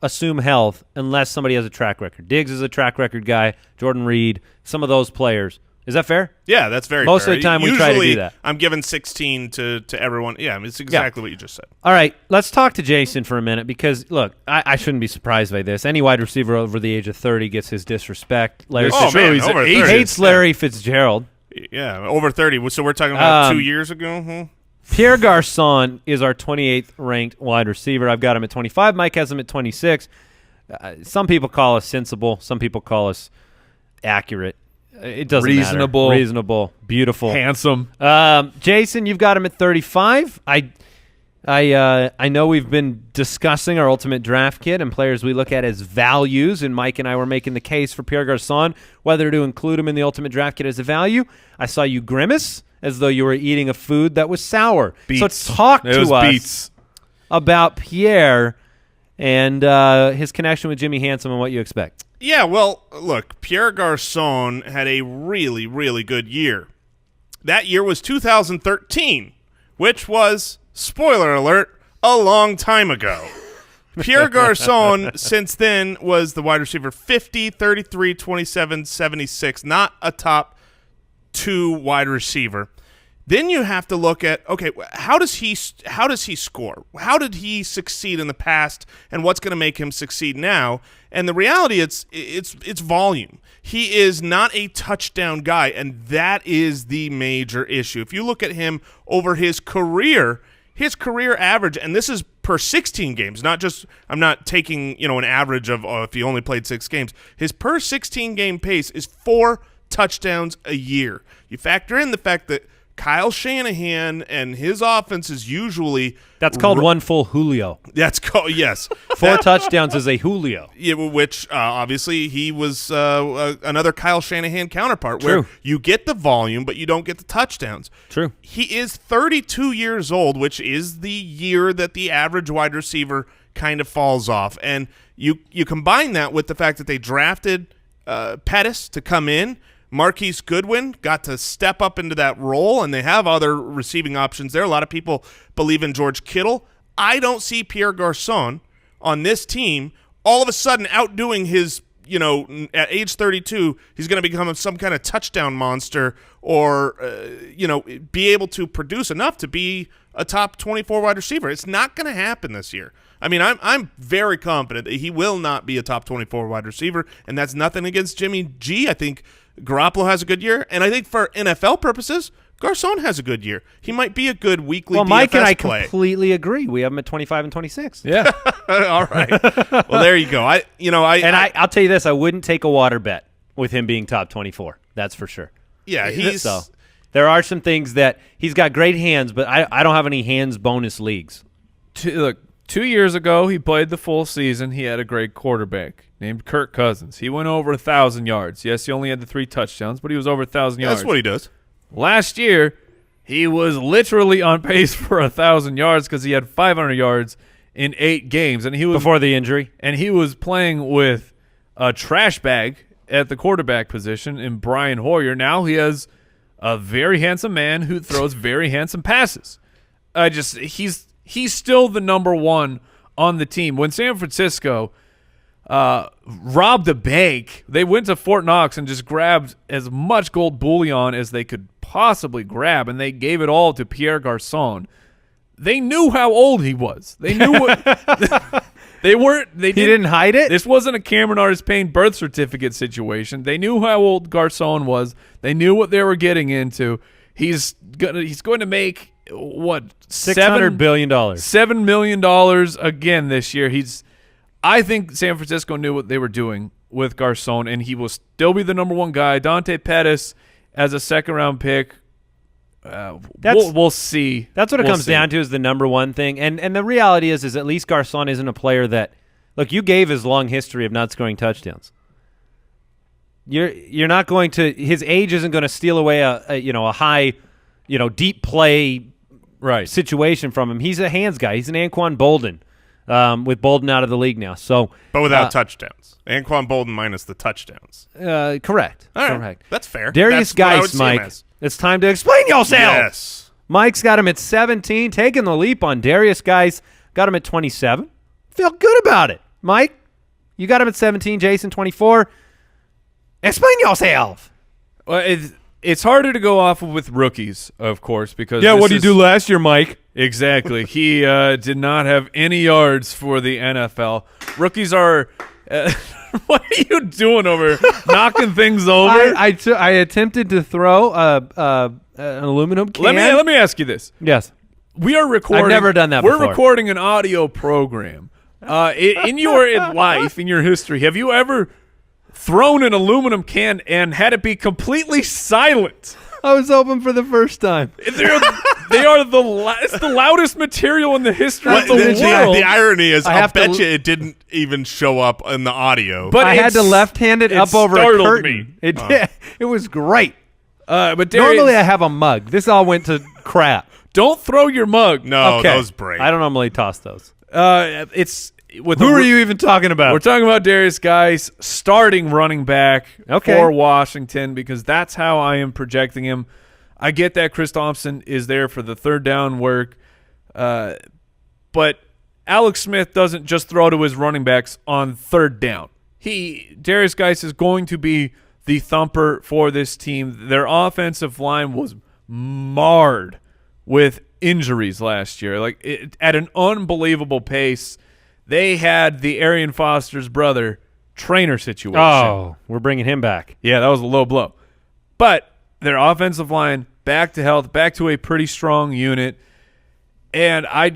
assume health unless somebody has a track record. Diggs is a track record guy. Jordan Reed, some of those players. Is that fair? Yeah, that's very Most fair. of the time we Usually, try to do that. I'm giving 16 to everyone. Yeah, it's exactly what you just said. All right, let's talk to Jason for a minute because, look, I shouldn't be surprised by this. Any wide receiver over the age of 30 gets his disrespect. Larry He's over 30. hates Larry Fitzgerald. Yeah, over 30. So we're talking about 2 years ago? Huh? Pierre Garçon is our 28th ranked wide receiver. I've got him at 25. Mike has him at 26. Some people call us sensible. Some people call us accurate. It doesn't matter. Reasonable, beautiful, handsome. Jason, you've got him at 35. I know we've been discussing our ultimate draft kit and players we look at as values, and Mike and I were making the case for Pierre Garçon whether to include him in the ultimate draft kit as a value. I saw you grimace as though you were eating a food that was sour. Beets. So talk to us about Pierre and his connection with Jimmy Handsome and what you expect. Yeah, well, look, Pierre Garçon had a really, really good year. That year was 2013, which was, spoiler alert, a long time ago. Pierre Garçon, since then, was the wide receiver 50, 33, 27, 76. Not a top 2 wide receiver. Then you have to look at, okay, how does he score? How did he succeed in the past, and what's going to make him succeed now? And the reality, it's volume. He is not a touchdown guy, and that is the major issue. If you look at him over his career average, and this is per 16 games, not just, I'm not taking, an average of if he only played 6 games. His per 16 game pace is 4 touchdowns a year. You factor in the fact that Kyle Shanahan and his offense is usually that's called one full Julio. That's called, yes. 4 touchdowns is a Julio. Yeah, which obviously he was another Kyle Shanahan counterpart. True. Where you get the volume, but you don't get the touchdowns. True. He is 32 years old, which is the year that the average wide receiver kind of falls off. And you combine that with the fact that they drafted Pettis to come in. Marquise Goodwin got to step up into that role, and they have other receiving options there. A lot of people believe in George Kittle. I don't see Pierre Garçon on this team all of a sudden outdoing his, at age 32, he's going to become some kind of touchdown monster or, be able to produce enough to be a top 24 wide receiver. It's not going to happen this year. I mean, I'm very confident that he will not be a top 24 wide receiver, and that's nothing against Jimmy G. I think Garoppolo has a good year, and I think for NFL purposes, Garçon has a good year. He might be a good weekly DFS Mike and I play. completely agree. We have him at 25 and 26. Yeah. All right. Well, there you go. I'll tell you this: I wouldn't take a water bet with him being top 24. That's for sure. Yeah, So there are some things that he's got great hands, but I don't have any hands bonus leagues. Look, 2 years ago, he played the full season. He had a great quarterback named Kirk Cousins. He went over 1,000 yards. Yes, he only had the 3 touchdowns, but he was over 1,000 yards. That's what he does. Last year, he was literally on pace for 1,000 yards because he had 500 yards in 8 games, and he was Before the injury. And he was playing with a trash bag at the quarterback position in Brian Hoyer. Now he has a very handsome man who throws very handsome passes. He's still the number 1 on the team. When San Francisco robbed a bank, they went to Fort Knox and just grabbed as much gold bullion as they could possibly grab, and they gave it all to Pierre Garçon. They knew how old he was. They knew what he didn't hide it. This wasn't a Cameron Artis-Payne birth certificate situation. They knew how old Garçon was. They knew what they were getting into. He's going to make what, $600 billion. $7 million again this year. I think San Francisco knew what they were doing with Garçon, and he will still be the number 1 guy. Dante Pettis as a second-round pick. We'll see. That's what it comes down to, is the number 1 thing. And the reality is at least Garçon isn't a player that – look, you gave his long history of not scoring touchdowns. You're not going to – his age isn't going to steal away a high, deep play situation from him. He's a hands guy. He's an Anquan Bolden. With Bolden out of the league now, but without touchdowns. Anquan Bolden minus the touchdowns. Correct. All right. Correct. That's fair. Derrius Guice, Mike. It's time to explain yourself. Yes. Mike's got him at 17, taking the leap on Derrius Guice. Got him at 27. Feel good about it, Mike. You got him at 17. Jason, 24. Explain yourself. Well, it's harder to go off with rookies, of course, because what did you do last year, Mike? Exactly. He did not have any yards for the NFL. Rookies are what are you doing over knocking things over? I attempted to throw an aluminum can. Let me ask you this. Yes. We are recording. I've never done that We're before. recording an audio program. In your life, in your history, have you ever thrown an aluminum can and had it be completely silent? I was hoping for the first time. It's the loudest material in the history of the world. The irony is, I bet you it didn't even show up in the audio. But I had to left-hand it up over a startled curtain. me. It was great. But Normally I have a mug. This all went to crap. Don't throw your mug. No, those break. I don't normally toss those. Who are you even talking about? We're talking about Derrius Guice, starting running back for Washington, because that's how I am projecting him. I get that Chris Thompson is there for the third down work, but Alex Smith doesn't just throw to his running backs on third down. Derrius Guice is going to be the thumper for this team. Their offensive line was marred with injuries last year, at an unbelievable pace. They had the Arian Foster's brother trainer situation. Oh, we're bringing him back. Yeah, that was a low blow. But their offensive line back to health, back to a pretty strong unit. And I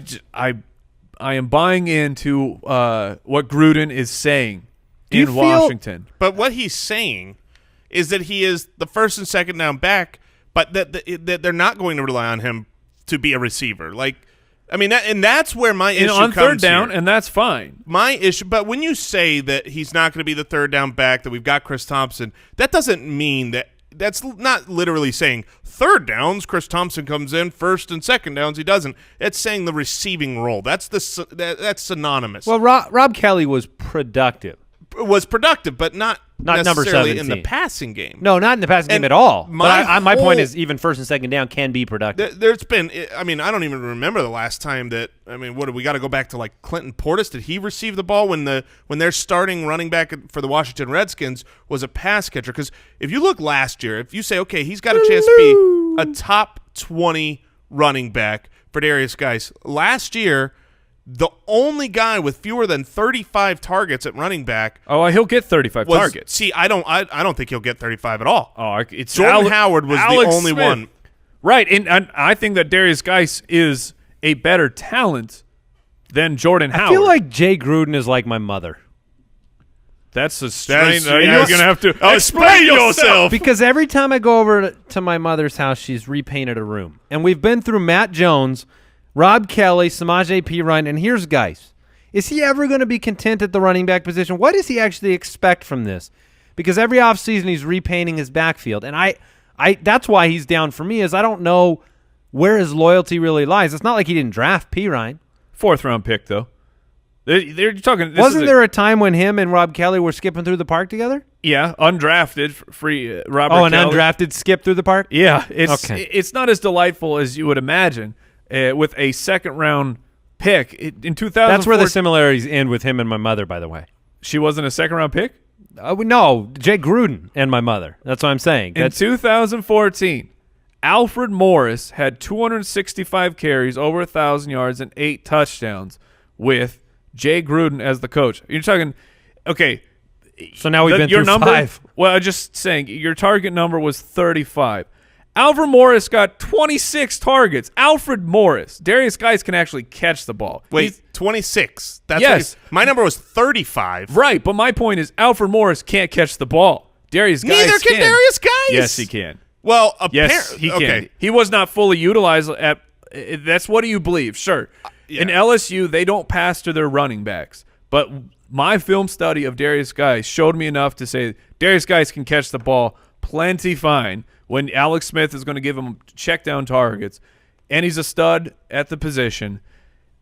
am buying into what Gruden is saying in Washington. But what he's saying is that he is the first and second down back, but that they're not going to rely on him to be a receiver. That's where my issue comes on third down, here. And that's fine. My issue, but when you say that he's not going to be the third down back, that we've got Chris Thompson, that doesn't mean that. That's not literally saying third downs, Chris Thompson comes in, first and second downs, he doesn't. It's saying the receiving role. That's synonymous. Well, Rob Kelly was productive. But not number necessarily 17 in the passing game. No, not in the passing game And at all. My point whole- is, even first and second down can be productive. There's been, I don't even remember the last time that, what do we got to go back to, like Clinton Portis? Did he receive the ball when their starting running back for the Washington Redskins was a pass catcher? Because if you look last year, if you say, okay, he's got a chance to be a top 20 running back for Derrius Guice. Last year, the only guy with fewer than 35 targets at running back. Oh, he'll get 35 targets. See, I don't think he'll get 35 at all. Oh, it's Jordan Howard was Alex the only Smith. one. Right, and I think that Derrius Guice is a better talent than Jordan Howard. I feel like Jay Gruden is like my mother. That's a strange. You're You're going to have to explain yourself. Because every time I go over to my mother's house, she's repainted a room. And we've been through Matt Jones, Rob Kelly, Samaje Perine, and here's Guice. Is he ever going to be content at the running back position? What does he actually expect from this? Because every offseason he's repainting his backfield. And I that's why he's down for me, is I don't know where his loyalty really lies. It's not like he didn't draft Perine. 4th round pick, though. They're talking. Wasn't there a time when him and Rob Kelly were skipping through the park together? Yeah, undrafted, free Robert Oh, an Kelly. undrafted skip through the park? Yeah, Okay. it's not as delightful as you would imagine with a 2nd round pick in 2004. That's where the similarities end with him and my mother, by the way. She wasn't a 2nd round pick? No, Jay Gruden and my mother. That's what I'm saying. In 2014, Alfred Morris had 265 carries, over 1,000 yards, and 8 touchdowns with Jay Gruden as the coach. You're talking, okay. So now we've been your through number, 5. Well, I'm just saying, your target number was 35. Alfred Morris got 26 targets. Alfred Morris. Derrius Guice can actually catch the ball. Wait, 26. That's Yes. my number was 35. Right, but my point is Alfred Morris can't catch the ball. Derrius Guice Neither can Derrius Guice. Yes, he can. Well, Yes, he can. Okay. He was not fully utilized at – that's what do you believe? Sure. Yeah. In LSU, they don't pass to their running backs. But my film study of Derrius Guice showed me enough to say Derrius Guice can catch the ball plenty fine when Alex Smith is going to give him check down targets, and he's a stud at the position.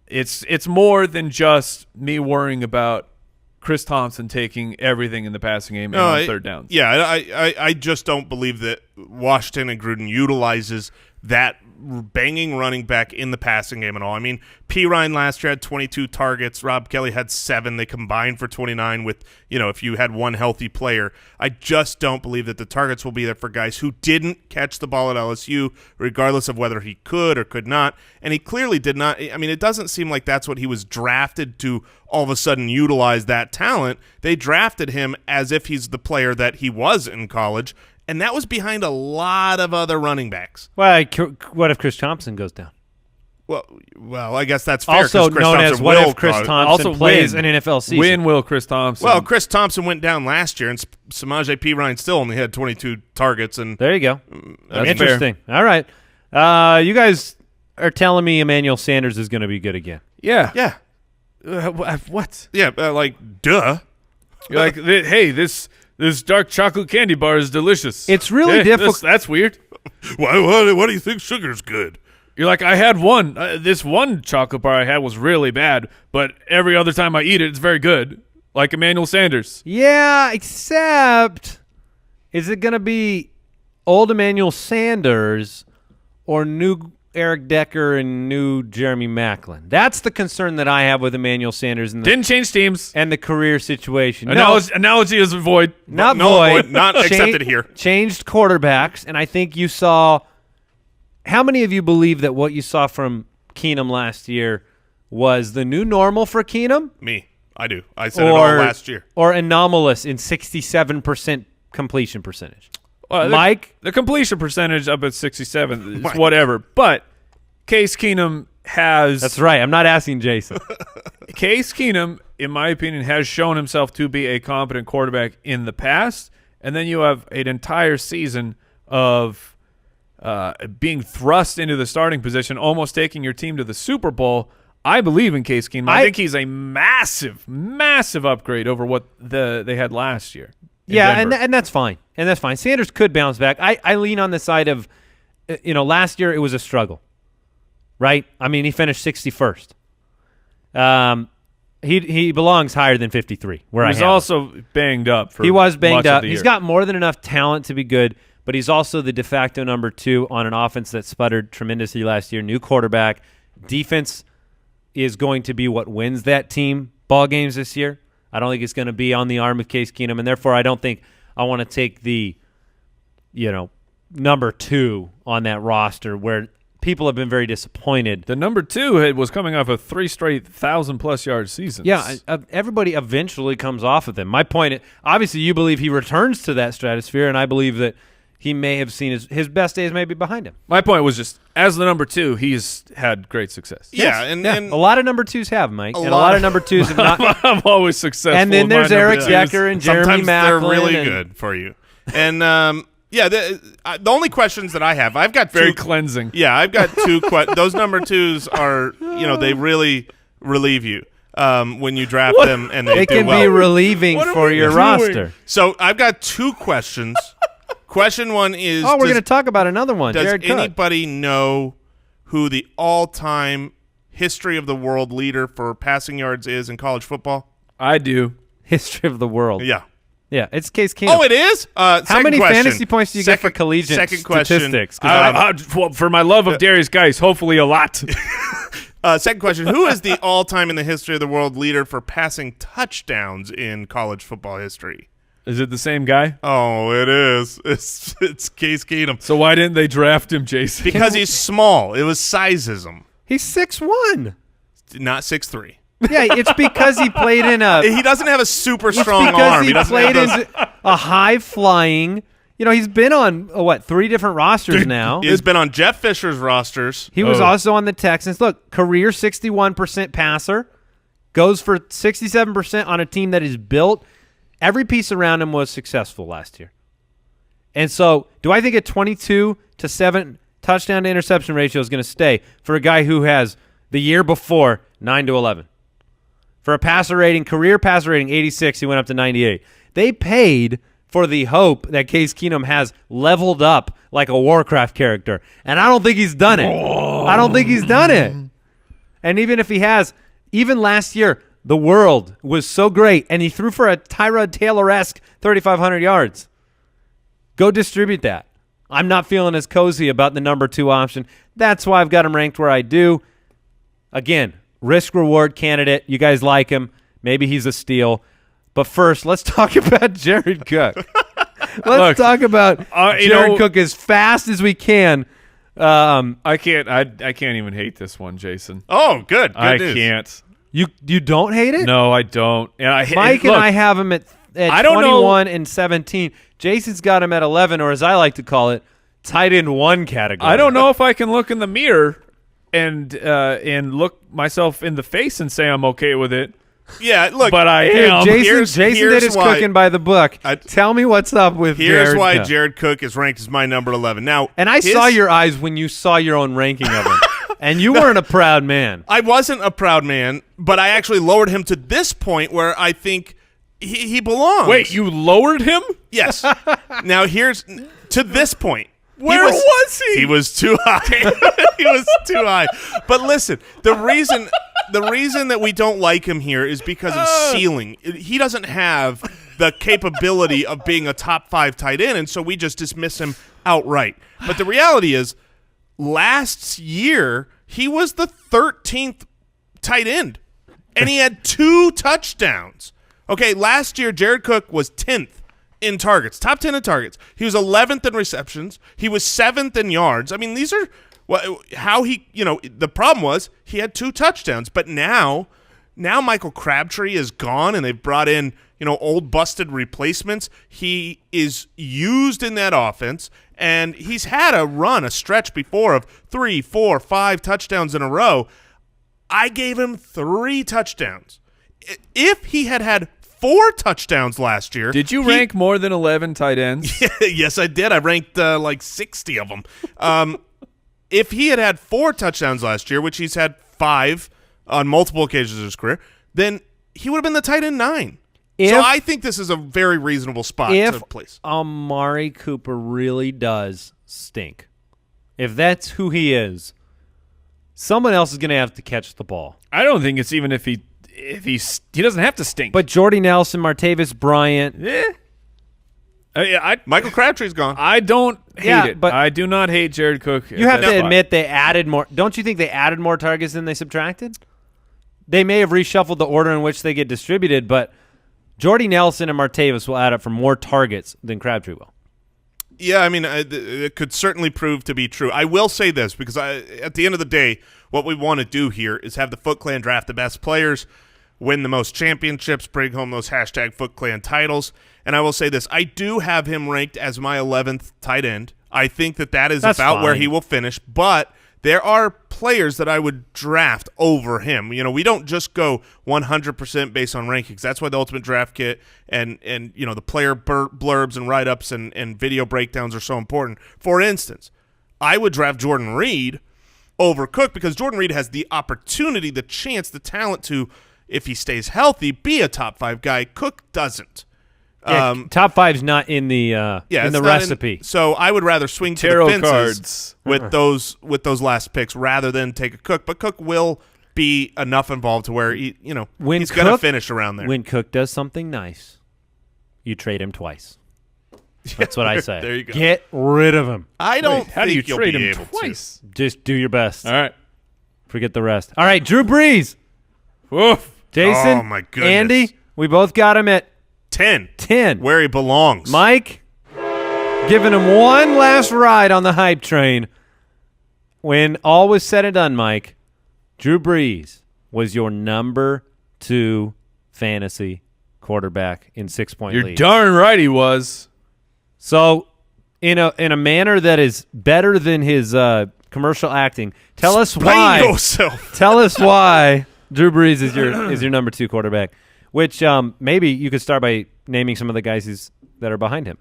It's more than just me worrying about Chris Thompson taking everything in the passing game and on third downs. Yeah, I just don't believe that Washington and Gruden utilizes that banging running back in the passing game at all. I mean, Perine last year had 22 targets. Rob Kelly had 7. They combined for 29 with, if you had one healthy player. I just don't believe that the targets will be there for guys who didn't catch the ball at LSU, regardless of whether he could or could not. And he clearly did not. I mean, it doesn't seem like that's what he was drafted to all of a sudden utilize that talent. They drafted him as if he's the player that he was in college. And that was behind a lot of other running backs. Well, what if Chris Thompson goes down? Well, I guess that's fair. Also Chris known Thompson as what will if Chris cause- Thompson Also plays win. an NFL season? When will Chris Thompson? Well, Chris Thompson went down last year, and Samaje Perine still only had 22 targets. And There you go. That's Interesting. All right. You guys are telling me Emmanuel Sanders is going to be good again. yeah. What? Yeah, duh. You're like, hey, this dark chocolate candy bar is delicious. It's really Hey, difficult. That's weird. Why do you think sugar's good? You're like, I had one. This one chocolate bar I had was really bad, but every other time I eat it, it's very good. Like Emmanuel Sanders. Yeah, except is it going to be old Emmanuel Sanders or new Eric Decker and new Jeremy Maclin. That's the concern that I have with Emmanuel Sanders and Didn't change teams. and the career situation. Analogy is void. Not no, void. not accepted here. Changed quarterbacks, and I think you saw – how many of you believe that what you saw from Keenum last year was the new normal for Keenum? Me. I do. I said it all last year. Or anomalous in 67% completion percentage? Mike? The completion percentage up at 67 is whatever. But Case Keenum has – That's right. I'm not asking Jason. Case Keenum, in my opinion, has shown himself to be a competent quarterback in the past. And then you have an entire season of being thrust into the starting position, almost taking your team to the Super Bowl. I believe in Case Keenum. I think he's a massive, massive upgrade over what they had last year. Yeah, and that's fine. And that's fine. Sanders could bounce back. I lean on the side of, last year it was a struggle, right? I mean, he finished 61st. He belongs higher than 53. Where he was also banged up. He was banged up. He's got more than enough talent to be good, but he's also the de facto number 2 on an offense that sputtered tremendously last year. New quarterback. Defense is going to be what wins that team ball games this year. I don't think it's going to be on the arm of Case Keenum, and therefore I don't think I want to take the, number 2 on that roster where people have been very disappointed. The number 2 was coming off of 3 straight 1,000+ yard seasons. Yeah, everybody eventually comes off of them. My point, obviously you believe he returns to that stratosphere, and I believe that he may have seen his best days maybe behind him. My point was just, as the number 2, he's had great success. Yeah, Yes. and a lot of number 2s have, Mike, and a lot lot of of number 2s have not. I'm always successful. And then with my there's number Eric 2s. Decker and Jeremy sometimes Maclin. they're really good for you. And the only questions that I have, I've got Very two, cleansing. Yeah, I've got 2 those number 2s are, they really relieve you when you draft them, and they do can well. be relieving What are for we your doing? roster. So I've got 2 questions. Question 1 is, Oh, we're going to talk about another one. does Jared Cook. anybody know who the all-time history of the world leader for passing yards is in college football? I do. History of the world. Yeah. Yeah, it's Case Keenum. Oh, it is? How many question. fantasy points do you get for collegiate second question. statistics? 'Cause Well, for my love of Derrius Guice, hopefully a lot. Second question, who is the all-time in the history of the world leader for passing touchdowns in college football history? Is it the same guy? Oh, it is. It's Case Keenum. So why didn't they draft him, Jason? Because he's small. It was sizeism, He's 6'1". not 6'3". Yeah, it's because he played in a. He doesn't have a super It's strong because arm. he doesn't played have those, in a high-flying. He's been on 3 different rosters now. He's been on Jeff Fisher's rosters. He was also on the Texans. Look, career 61% passer, goes for 67% on a team that is built. Every piece around him was successful last year. And so, do I think a 22-7 touchdown to interception ratio is going to stay for a guy who has the year before 9-11? For a passer rating, career passer rating 86, he went up to 98. They paid for the hope that Case Keenum has leveled up like a Warcraft character, and I don't think he's done it. I don't think he's done it. And even if he has, even last year, the world was so great, and he threw for a Tyrod Taylor-esque 3,500 yards. Go distribute that. I'm not feeling as cozy about the number 2 option. That's why I've got him ranked where I do. Again, risk-reward candidate. You guys like him. Maybe he's a steal. But first, let's talk about Jared Cook. Let's talk about Jared Cook as fast as we can. I can't even hate this one, Jason. Oh, good. I news. can't. You don't hate it? No, I don't. And Mike and I have him at I don't 21 know. and 17. Jason's got him at 11, or as I like to call it, tight end 1 category. I don't know if I can look in the mirror and look myself in the face and say I'm okay with it. Yeah, look. But I am. Jason did his cooking by the book. Tell me what's up with Here's Jared why Cook. Jared Cook is ranked as my number 11. Now, And I saw your eyes when you saw your own ranking of him. And you weren't a proud man. I wasn't a proud man, but I actually lowered him to this point where I think he belongs. Wait, you lowered him? Yes. Now here's to this point. Where was he? He was too high. He was too high. But listen, the reason that we don't like him here is because of ceiling. He doesn't have the capability of being a top 5 tight end, and so we just dismiss him outright. But the reality is, last year he was the 13th tight end, and he had 2 touchdowns. Okay, last year Jared Cook was 10th in targets, top 10 in targets. He was 11th in receptions. He was 7th in yards. I mean, these are how he, the problem was he had 2 touchdowns, but now Michael Crabtree is gone, and they've brought in, old busted replacements. He is used in that offense, and he's had a stretch before of 3, 4, 5 touchdowns in a row. I gave him 3 touchdowns. If he had 4 touchdowns last year. Did you rank more than 11 tight ends? Yes, I did. I ranked like 60 of them. If he had 4 touchdowns last year, which he's had 5 on multiple occasions in his career, then he would have been the tight end 9. So I think this is a very reasonable spot to place. If Amari Cooper really does stink, if that's who he is, someone else is going to have to catch the ball. I don't think it's even if he doesn't have to stink. But Jordy Nelson, Martavis Bryant. Michael Crabtree's gone. I don't hate it, but I do not hate Jared Cook. You have to admit they added more. Don't you think they added more targets than they subtracted? They may have reshuffled the order in which they get distributed, but Jordy Nelson and Martavis will add up for more targets than Crabtree will. Yeah, I mean, it could certainly prove to be true. I will say this, because at the end of the day, what we want to do here is have the Foot Clan draft the best players, win the most championships, bring home those #Foot Clan titles. And I will say this, I do have him ranked as my 11th tight end. I think that is That's about fine. where he will finish, but there are players that I would draft over him. We don't just go 100% based on rankings. That's why the Ultimate Draft Kit and the player blurbs and write-ups and video breakdowns are so important. For instance, I would draft Jordan Reed over Cook because Jordan Reed has the opportunity, the chance, the talent to, if he stays healthy, be a top 5 guy. Cook doesn't. Top 5's not in the recipe. So I would rather swing to Tarot the fences cards. with those last picks rather than take a Cook. But Cook will be enough involved to where he's going to finish around there. When Cook does something nice, you trade him twice. That's what I say. There you go. Get rid of him. I don't. How do you think you'll trade be him able twice? Just do your best. All right. Forget the rest. All right, Drew Brees. Woof. Jason. Oh my goodness. Andy, we both got him at 10. 10. Where he belongs. Mike, giving him one last ride on the hype train. When all was said and done, Mike, Drew Brees was your number 2 fantasy quarterback in 6-point You're league. darn right he was. So, in a manner that is better than his commercial acting, tell us why. yourself. Tell us why Drew Brees is your number 2 quarterback. Which maybe you could start by naming some of the guys that are behind him.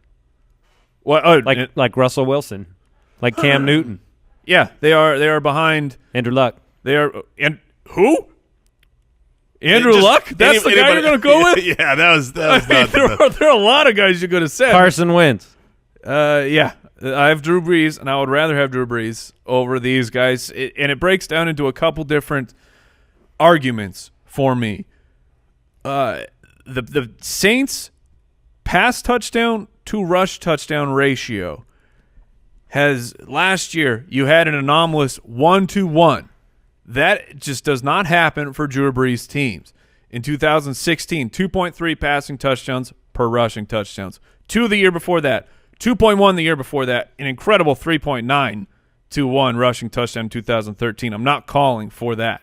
What? Like Russell Wilson, like Cam Newton, Yeah, they are behind. Andrew Luck. They are and who? Andrew Luck? That's the guy you're going to go with? Yeah, that was not There are a lot of guys you could have said. Carson Wentz. Yeah, I have Drew Brees, and I would rather have Drew Brees over these guys. And it breaks down into a couple different arguments for me. The Saints' pass touchdown to rush touchdown ratio has last year you had an anomalous 1-to-1. That just does not happen for Drew Brees teams. In 2016, 2.3 passing touchdowns per rushing touchdowns. 2 the year before that, 2.1 the year before that, an incredible 3.9 to 1 rushing touchdown in 2013. I'm not calling for that.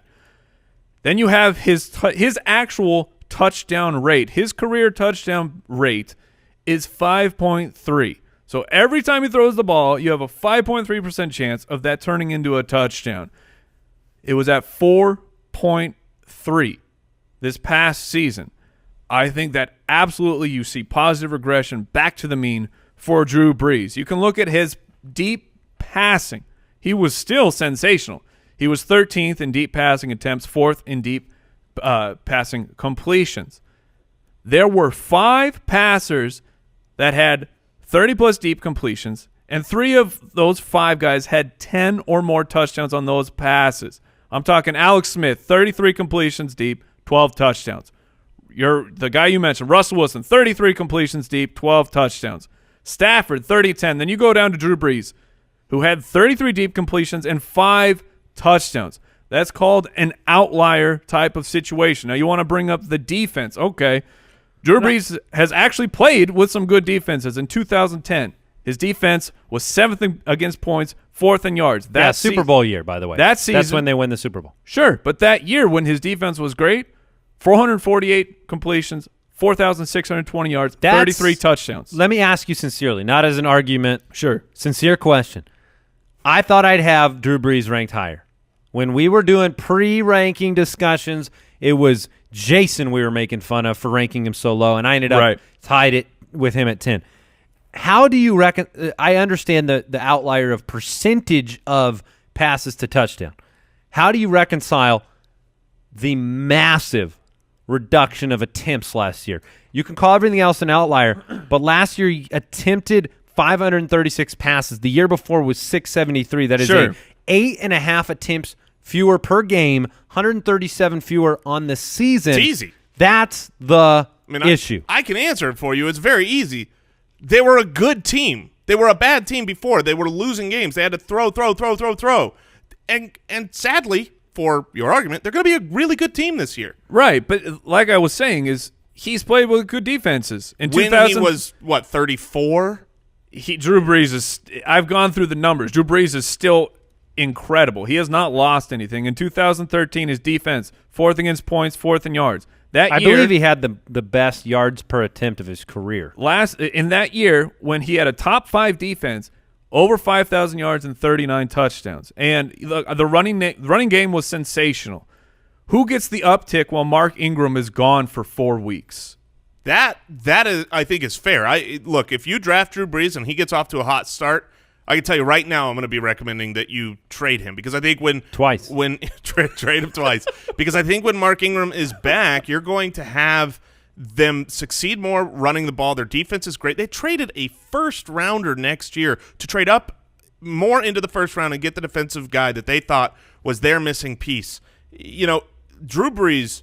Then you have his actual touchdown rate. His career touchdown rate is 5.3. So every time he throws the ball, you have a 5.3% chance of that turning into a touchdown. It was at 4.3 this past season. I think that absolutely you see positive regression back to the mean for Drew Brees. You can look at his deep passing. He was still sensational. He was 13th in deep passing attempts, 4th in deep passing completions. There were 5 passers that had 30-plus deep completions, and 3 of those 5 guys had 10 or more touchdowns on those passes. I'm talking Alex Smith, 33 completions deep, 12 touchdowns. The guy you mentioned, Russell Wilson, 33 completions deep, 12 touchdowns. Stafford, 30-10. Then you go down to Drew Brees, who had 33 deep completions and 5 touchdowns. That's called an outlier type of situation. Now, you want to bring up the defense. Okay. Drew Brees has actually played with some good defenses. In 2010, his defense was 7th against points, 4th in yards. That Super Bowl year, by the way. That season, that's when they win the Super Bowl. Sure, but that year when his defense was great, 448 completions, 4,620 yards, 33 touchdowns. Let me ask you sincerely, not as an argument. Sure. Sincere question. I thought I'd have Drew Brees ranked higher. When we were doing pre-ranking discussions, it was Jason we were making fun of for ranking him so low, and I ended up tied it with him at 10. How do you reckon? I understand the outlier of percentage of passes to touchdown. How do you reconcile the massive reduction of attempts last year? You can call everything else an outlier, but last year he attempted 536 passes. The year before was 673. That is 8.5 attempts fewer per game, 137 fewer on the season. It's easy. That's the issue. I can answer it for you. It's very easy. They were a good team. They were a bad team before. They were losing games. They had to throw. And sadly, for your argument, they're going to be a really good team this year. Right, but like I was saying, is he's played with good defenses. In when 2000, he was, 34? Drew Brees is – I've gone through the numbers. Drew Brees is still incredible. He has not lost anything. In 2013, his defense, 4th against points, 4th in yards. I believe he had the best yards per attempt of his career. In that year, when he had a top 5 defense, over 5,000 yards and 39 touchdowns. And the running game was sensational. Who gets the uptick while Mark Ingram is gone for 4 weeks? That is, I think, is fair. Look, if you draft Drew Brees and he gets off to a hot start, I can tell you right now I'm going to be recommending that you trade him because I think trade him twice because I think when Mark Ingram is back, you're going to have them succeed more running the ball. Their defense is great. They traded a first-rounder next year to trade up more into the first round and get the defensive guy that they thought was their missing piece. You know, Drew Brees,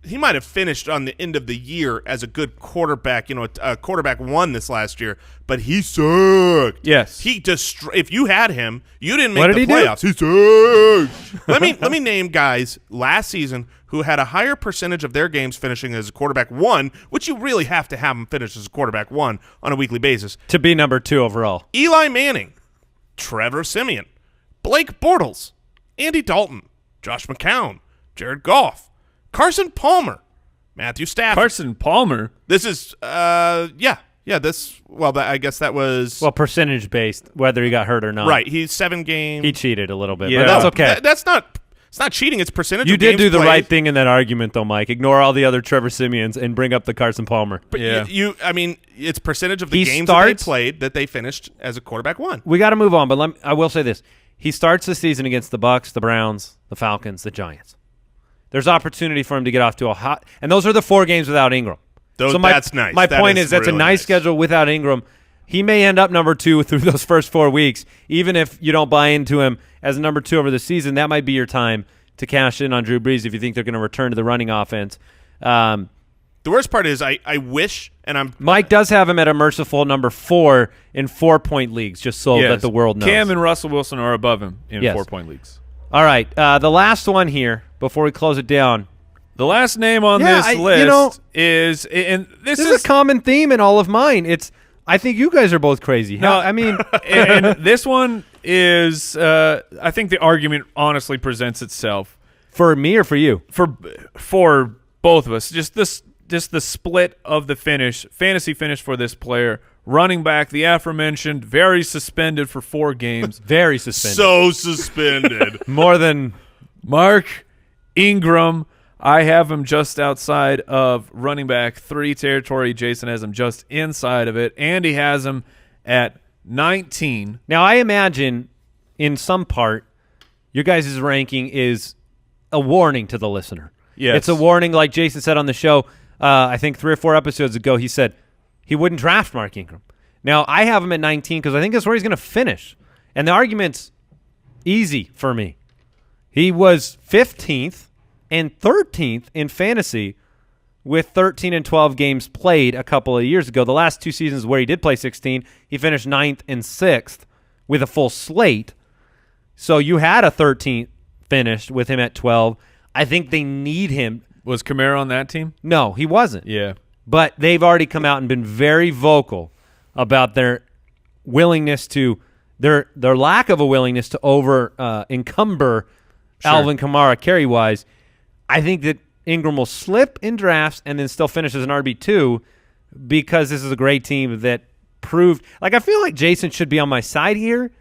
he might have finished on the end of the year as a good quarterback, a quarterback one this last year, but he sucked. Yes. If you had him, you didn't make the playoffs. He sucked. Let me name guys last season who had a higher percentage of their games finishing as a quarterback one, which you really have to have them finish as a quarterback one on a weekly basis. To be number 2 overall. Eli Manning, Trevor Siemian, Blake Bortles, Andy Dalton, Josh McCown, Jared Goff, Carson Palmer, Matthew Stafford. Carson Palmer? This is, I guess that was. Well, percentage based, whether he got hurt or not. Right. He's 7 games. He cheated a little bit, yeah. but that's okay. It's not cheating. It's percentage You of did games do the played. right thing in that argument, though, Mike. Ignore all the other Trevor Siemians and bring up the Carson Palmer. But yeah. It's percentage of the games that they played that they finished as a quarterback one. We got to move on, but I will say this. He starts the season against the Bucs, the Browns, the Falcons, the Giants. There's opportunity for him to get off to a hot – and those are the 4 games without Ingram. That's nice. My point is that's really a nice schedule without Ingram. He may end up number 2 through those first 4 weeks. Even if you don't buy into him as number 2 over the season, that might be your time to cash in on Drew Brees if you think they're going to return to the running offense. The worst part is I wish – and Mike does have him at a merciful number 4 in 4-point leagues, just so that the world knows. Cam and Russell Wilson are above him in 4-point leagues. All right, the last one here before we close it down. The last name on this list is, and this is a common theme in all of mine. I think you guys are both crazy. No, I mean, and this one is, I think the argument honestly presents itself for me or for you, for both of us. Just the split of the fantasy finish for this player. Running back, the aforementioned, very suspended for 4 games. Very suspended. So suspended. More than Mark Ingram. I have him just outside of running back 3 territory. Jason has him just inside of it. Andy has him at 19. Now, I imagine in some part your guys' ranking is a warning to the listener. Yes. It's a warning, like Jason said on the show, I think 3 or 4 episodes ago, he said he wouldn't draft Mark Ingram. Now, I have him at 19 because I think that's where he's going to finish. And the argument's easy for me. He was 15th and 13th in fantasy with 13 and 12 games played a couple of years ago. The last 2 seasons where he did play 16, he finished 9th and 6th with a full slate. So you had a 13th finished with him at 12. I think they need him. Was Kamara on that team? No, he wasn't. Yeah. But they've already come out and been very vocal about their willingness to their lack of a willingness to over encumber Alvin Kamara carry-wise. I think that Ingram will slip in drafts and then still finish as an RB2 because this is a great team that proved – like I feel like Jason should be on my side here.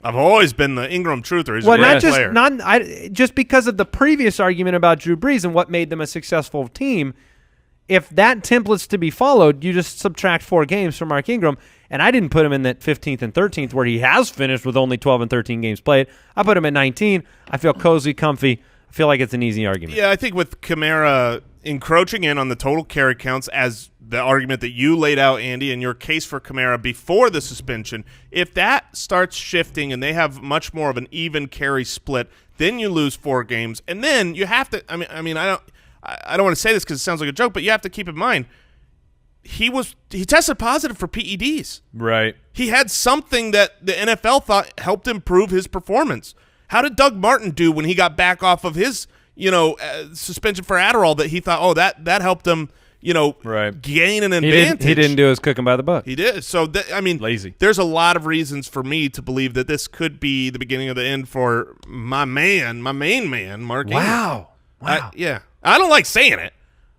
I've always been the Ingram truther. He's a great player. Just because of the previous argument about Drew Brees and what made them a successful team. If that template's to be followed, you just subtract 4 games from Mark Ingram, and I didn't put him in that 15th and 13th where he has finished with only 12 and 13 games played. I put him at 19. I feel cozy, comfy. I feel like it's an easy argument. Yeah, I think with Kamara encroaching in on the total carry counts as the argument that you laid out, Andy, and your case for Kamara before the suspension, if that starts shifting and they have much more of an even carry split, then you lose 4 games. And then you have to I don't want to say this because it sounds like a joke, but you have to keep in mind he tested positive for PEDs. Right. He had something that the NFL thought helped improve his performance. How did Doug Martin do when he got back off of his, suspension for Adderall that he thought, that helped him, gain an advantage? He didn't do his cooking by the book. He did. So, lazy. There's a lot of reasons for me to believe that this could be the beginning of the end for my main man, Mark Ingram. Wow. I don't like saying it.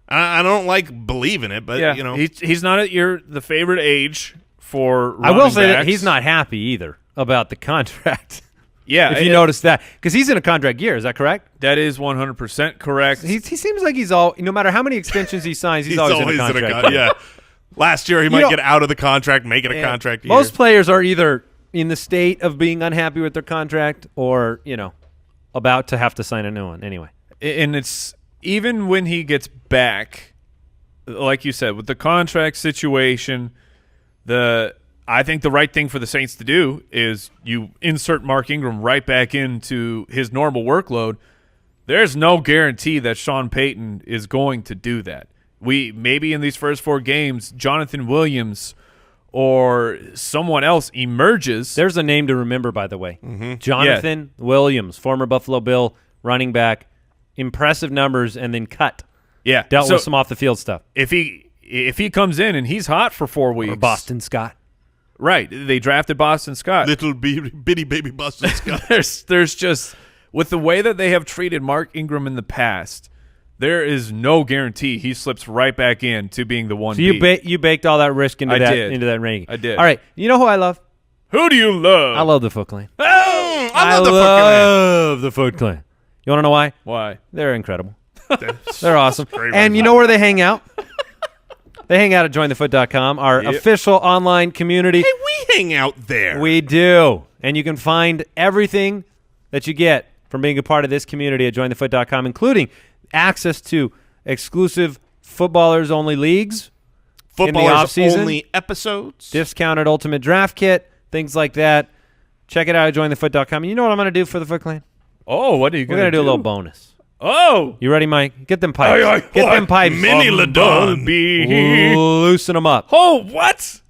I don't like believing it, but, he's not at the favorite age for running I will say that backs. he's not happy either about the contract. Yeah. If you notice that. Because he's in a contract year. Is that correct? That is 100% correct. He seems like no matter how many extensions he signs, he's always in a contract. Yeah. Last year he might get out of the contract, make it a contract year. Most players are either in the state of being unhappy with their contract or, about to have to sign a new one anyway. And it's even when he gets back, like you said, with the contract situation, I think the right thing for the Saints to do is you insert Mark Ingram right back into his normal workload. There's no guarantee that Sean Payton is going to do that. Maybe in these first 4 games, Jonathan Williams or someone else emerges. There's a name to remember, by the way. Jonathan Williams, former Buffalo Bill running back. Impressive numbers and then cut. Yeah. Dealt with some off-the-field stuff. If he comes in and he's hot for 4 weeks. Or Boston Scott. Right. They drafted Boston Scott. Little bitty baby Boston Scott. There's just, with the way that they have treated Mark Ingram in the past, there is no guarantee he slips right back in to being the 1B. So you baked all that risk into that ranking. I did. All right. You know who I love? Who do you love? I love the Foot Clan. I love the Foot Clan. You want to know why? Why? They're incredible. They're awesome. Great And you know where they hang out? They hang out at jointhefoot.com, our official online community. Hey, we hang out there. We do. And you can find everything that you get from being a part of this community at jointhefoot.com, including access to exclusive footballers-only leagues, footballers-only episodes, discounted Ultimate Draft Kit, things like that. Check it out at jointhefoot.com. And you know what I'm going to do for the Foot Clan? Oh, what are you going to do? We're going to do a little bonus. Oh. You ready, Mike? Get them pipes. Get them pipes. Mini Ladon. Loosen them up. Oh, what?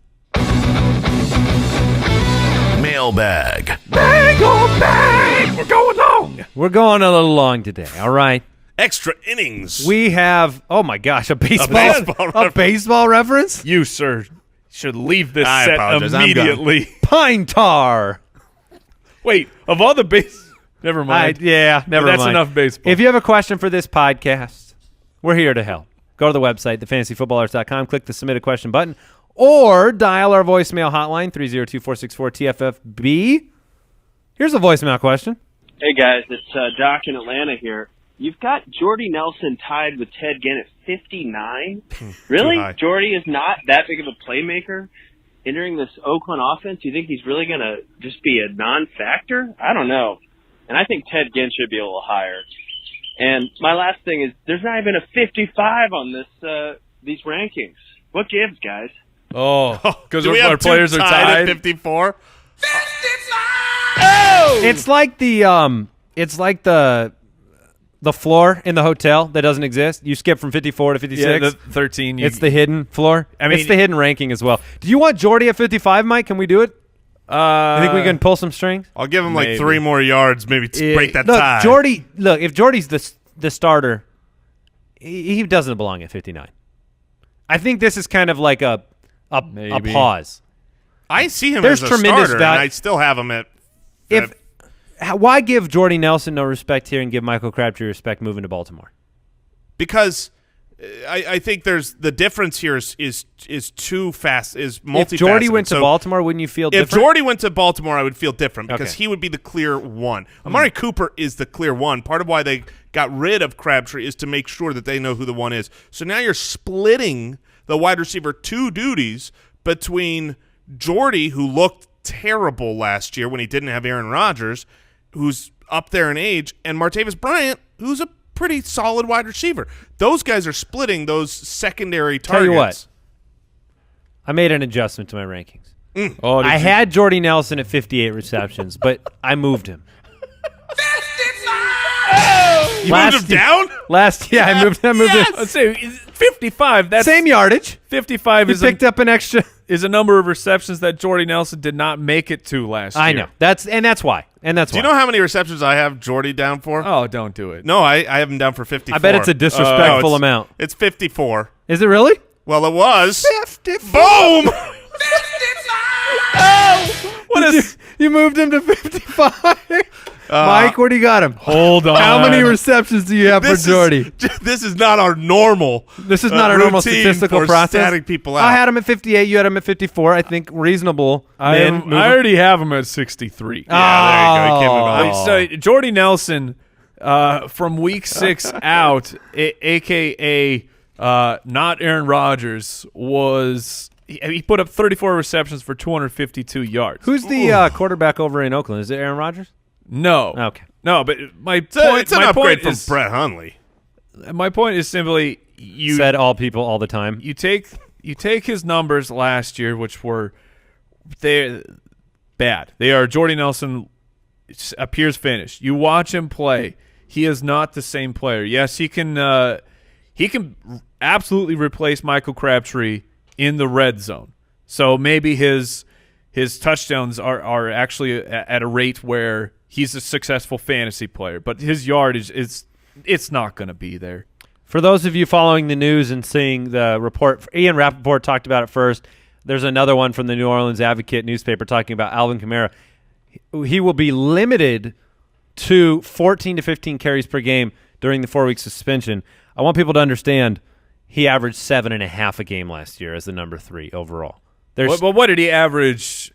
Mailbag. We're going long. We're going a little long today, all right? Extra innings. We have, oh my gosh, a baseball reference? You, sir, should leave this I set apologize. immediately. Pine tar. Wait, of all the base... Never mind. Never mind. That's enough baseball. If you have a question for this podcast, we're here to help. Go to the website, thefantasyfootballers.com, click the Submit a Question button, or dial our voicemail hotline, 302-464-TFFB. Here's a voicemail question. Hey, guys. It's Doc in Atlanta here. You've got Jordy Nelson tied with Ted Ginn at 59? Really? Jordy is not that big of a playmaker entering this Oakland offense? You think he's really going to just be a non-factor? I don't know. And I think Ted Ginn should be a little higher. And my last thing is, there's not even a 55 on these rankings. What gives, guys? Oh, because our players are tied at 54. 55! Oh! It's like the floor in the hotel that doesn't exist. You skip from 54 to 56. Yeah, the 13. It's the hidden floor. I mean, it's the hidden ranking as well. Do you want Jordy at 55, Mike? Can we do it? You think we can pull some strings? I'll give him like Maybe. 3 more yards, maybe break that Look, tie. if Jordy's the starter, he doesn't belong at 59. I think this is kind of like a pause. I see him There's as a tremendous starter, value. and I still have him at. Why give Jordy Nelson no respect here and give Michael Crabtree respect moving to Baltimore? Because I think there's the difference here is too fast. Is multifaceted. If Jordy went to So Baltimore, wouldn't you feel if different? Jordy went to Baltimore, I would feel different because Okay. he would be the clear one. Amari Cooper is the clear one. Part of why they got rid of Crabtree is to make sure that they know who the one is. So now you're splitting the wide receiver 2 duties between Jordy, who looked terrible last year when he didn't have Aaron Rodgers, who's up there in age, and Martavis Bryant, who's a pretty solid wide receiver. Those guys are splitting those secondary targets. Tell you what, I made an adjustment to my rankings. Oh, I had Jordy Nelson at 58 receptions, but I moved him. You moved him down? I moved him. Let's say 55. That's Same yardage. 55 He picked up an extra. is a number of receptions that Jordy Nelson did not make it to last year. I know. That's why. Do you know how many receptions I have Jordy down for? Oh, don't do it. No, I have him down for 54. I bet it's a disrespectful No, amount. It's 54. Is it really? Well, it was. 54. Boom! What is? You moved him to 55. Mike, where do you got him? Hold on. How many receptions do you have for Jordy? This is not our normal. This is not our normal routine statistical for process. statting people out. I had him at 58. You had him at 54. I think reasonable. I already have him at 63. Yeah, there you go. He came in behind. So Jordy Nelson, from week 6 out, a.k.a. Not Aaron Rodgers, he put up 34 receptions for 252 yards. Who's the quarterback over in Oakland? Is it Aaron Rodgers? No. Okay. No, but It's an upgrade from Brett Hundley. My point is simply you Said all people all the time. you take his numbers last year, which were they're bad. They are Jordy Nelson appears finished. You watch him play, he is not the same player. Yes, he can absolutely replace Michael Crabtree in the red zone. So maybe his touchdowns are actually at a rate where he's a successful fantasy player, but his yardage it's not going to be there. For those of you following the news and seeing the report, Ian Rappaport talked about it first. There's another one from the New Orleans Advocate newspaper talking about Alvin Kamara. He will be limited to 14 to 15 carries per game during the 4-week suspension. I want people to understand he averaged 7.5 a game last year as the number 3 overall. What did he average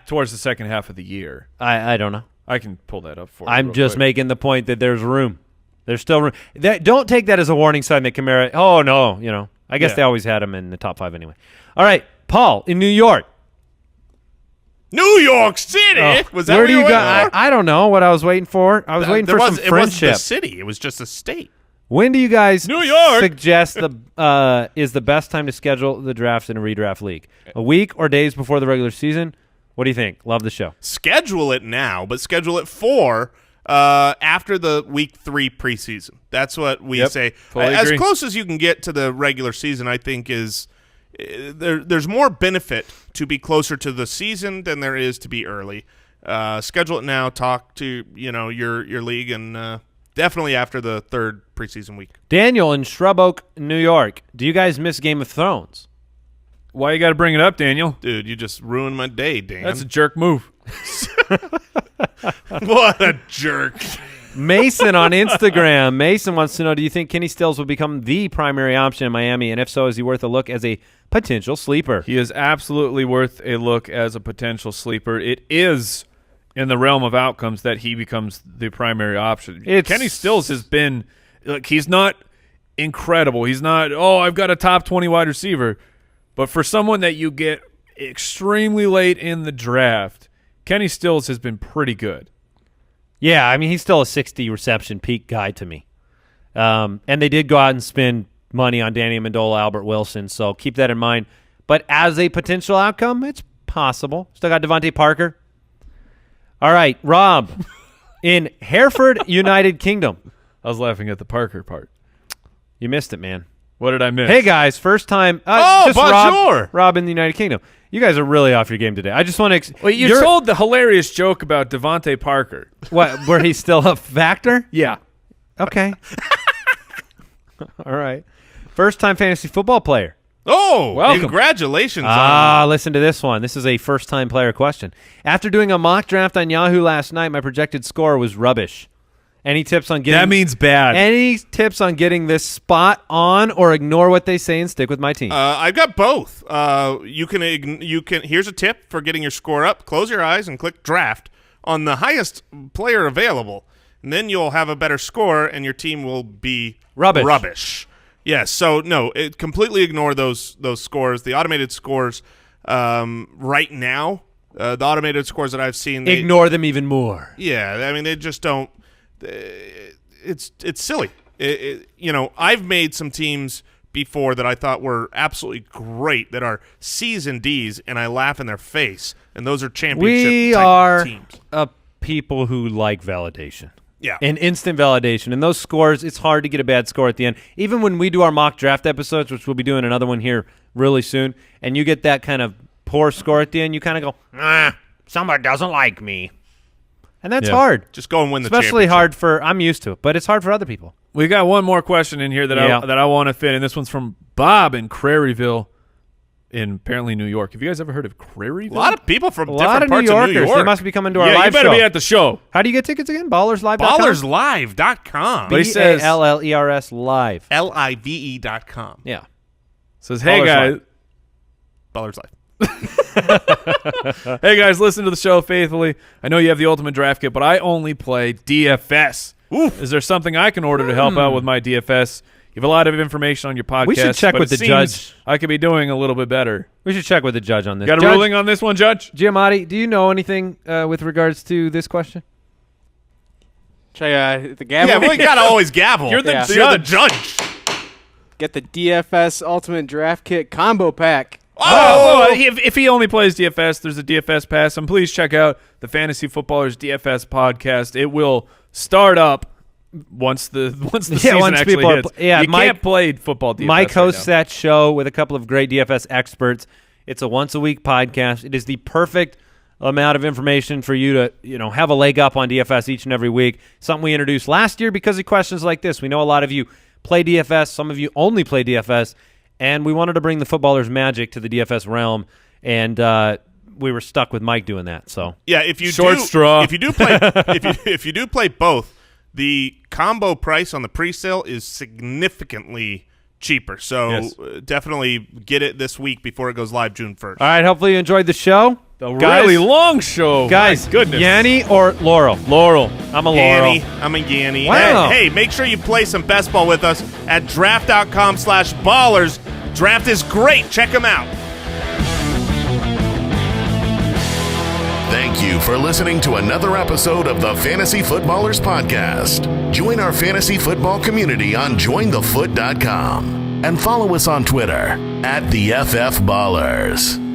towards the second half of the year? I don't know. I can pull that up for you. I'm just quick. making the point that there's room. There's still room. Don't take that as a warning sign that Kamara. Oh no, I guess they always had him in the top 5 anyway. All right, Paul in New York. New York City? Was that where what do you you waiting got? for? I don't know what I was waiting for. I was waiting for some It wasn't friendship. the city. It was just a state. When do you guys New York. suggest is the best time to schedule the draft in a redraft league? A week or days before the regular season? What do you think? Love the show. Schedule it now, but schedule it for after the week 3 preseason. That's what we say. Totally As agree. close as you can get to the regular season, I think is there's more benefit to be closer to the season than there is to be early. Schedule it now. Talk to your league, and definitely after the 3rd preseason week. Daniel in Shrub Oak, New York. Do you guys miss Game of Thrones? Why you got to bring it up, Daniel? Dude, you just ruined my day, Dan. That's a jerk move. What a jerk. Mason on Instagram. Mason wants to know, do you think Kenny Stills will become the primary option in Miami? And if so, is he worth a look as a potential sleeper? He is absolutely worth a look as a potential sleeper. It is in the realm of outcomes that he becomes the primary option. Kenny Stills has been he's not incredible. He's not, I've got a top 20 wide receiver. But for someone that you get extremely late in the draft, Kenny Stills has been pretty good. Yeah, I mean, he's still a 60 reception peak guy to me. And they did go out and spend money on Danny Amendola, Albert Wilson, so keep that in mind. But as a potential outcome, it's possible. Still got Devontae Parker. All right, Rob in Hereford, United Kingdom. I was laughing at the Parker part. You missed it, man. What did I miss? Hey, guys, first time. Oh, just bonjour. Rob in the United Kingdom. You guys are really off your game today. I just want to. Well, you told the hilarious joke about Devontae Parker. What? Where he's still a factor? Yeah. Okay. All right. First-time fantasy football player. Oh, welcome. Congratulations. Listen to this one. This is a first-time player question. After doing a mock draft on Yahoo last night, my projected score was rubbish. Any tips on getting... That means bad. Any tips on getting this spot on or ignore what they say and stick with my team? I've got both. You can. Here's a tip for getting your score up. Close your eyes and click draft on the highest player available. And then you'll have a better score, and your team will be rubbish. Yes, so no, completely ignore those scores. The automated scores right now, the automated scores that I've seen. Ignore them even more. Yeah, I mean, they just don't. It's silly. I've made some teams before that I thought were absolutely great that are C's and D's, and I laugh in their face, and those are championship type teams. People who like validation. Yeah. And instant validation. And those scores, it's hard to get a bad score at the end. Even when we do our mock draft episodes, which we'll be doing another one here really soon, and you get that kind of poor score at the end, you kind of go, somebody doesn't like me. And that's hard. Just go and win the Especially championship. hard I'm used to it, but it's hard for other people. We got one more question in here that I want to fit, and this one's from Bob in Craryville in apparently New York. Have you guys ever heard of Craryville? A lot of people from different parts of New York. They must be coming to our live show. You better be at the show. How do you get tickets again? BallersLive.com? BallersLive.com. But he says BALLERS Live. LIVE.com. Yeah. Says, hey, guys. Ballers Live. Hey, guys, listen to the show faithfully. I know you have the Ultimate Draft Kit, but I only play DFS. Oof. Is there something I can order to help out with my DFS? You have a lot of information on your podcast. We should check with the judge. I could be doing a little bit better. We should check with the judge on this. Got a ruling on this one, Judge? Giamatti, do you know anything with regards to this question? Try the gavel. Yeah, we got to always gavel. You're the judge. Get the DFS Ultimate Draft Kit Combo Pack. Oh! If he only plays DFS, there's a DFS pass. And please check out the Fantasy Footballers DFS podcast. It will start up once the season actually hits. You can't play football DFS. Mike hosts that show with a couple of great DFS experts. It's a once-a-week podcast. It is the perfect amount of information for you to have a leg up on DFS each and every week. Something we introduced last year because of questions like this. We know a lot of you play DFS. Some of you only play DFS. And we wanted to bring the footballer's magic to the DFS realm, and we were stuck with Mike doing that. So yeah, if you straw. If you do play, if you do play both, the combo price on the pre-sale is significantly cheaper. So definitely get it this week before it goes live June 1st. All right, hopefully you enjoyed the show. Really long show. Guys, my goodness. Yanni or Laurel? Laurel. I'm a Laurel. I'm a Yanni. Wow. Hey, make sure you play some best ball with us at draft.com/ballers. Draft is great. Check them out. Thank you for listening to another episode of the Fantasy Footballers Podcast. Join our fantasy football community on jointhefoot.com and follow us on Twitter @TheFFBallers.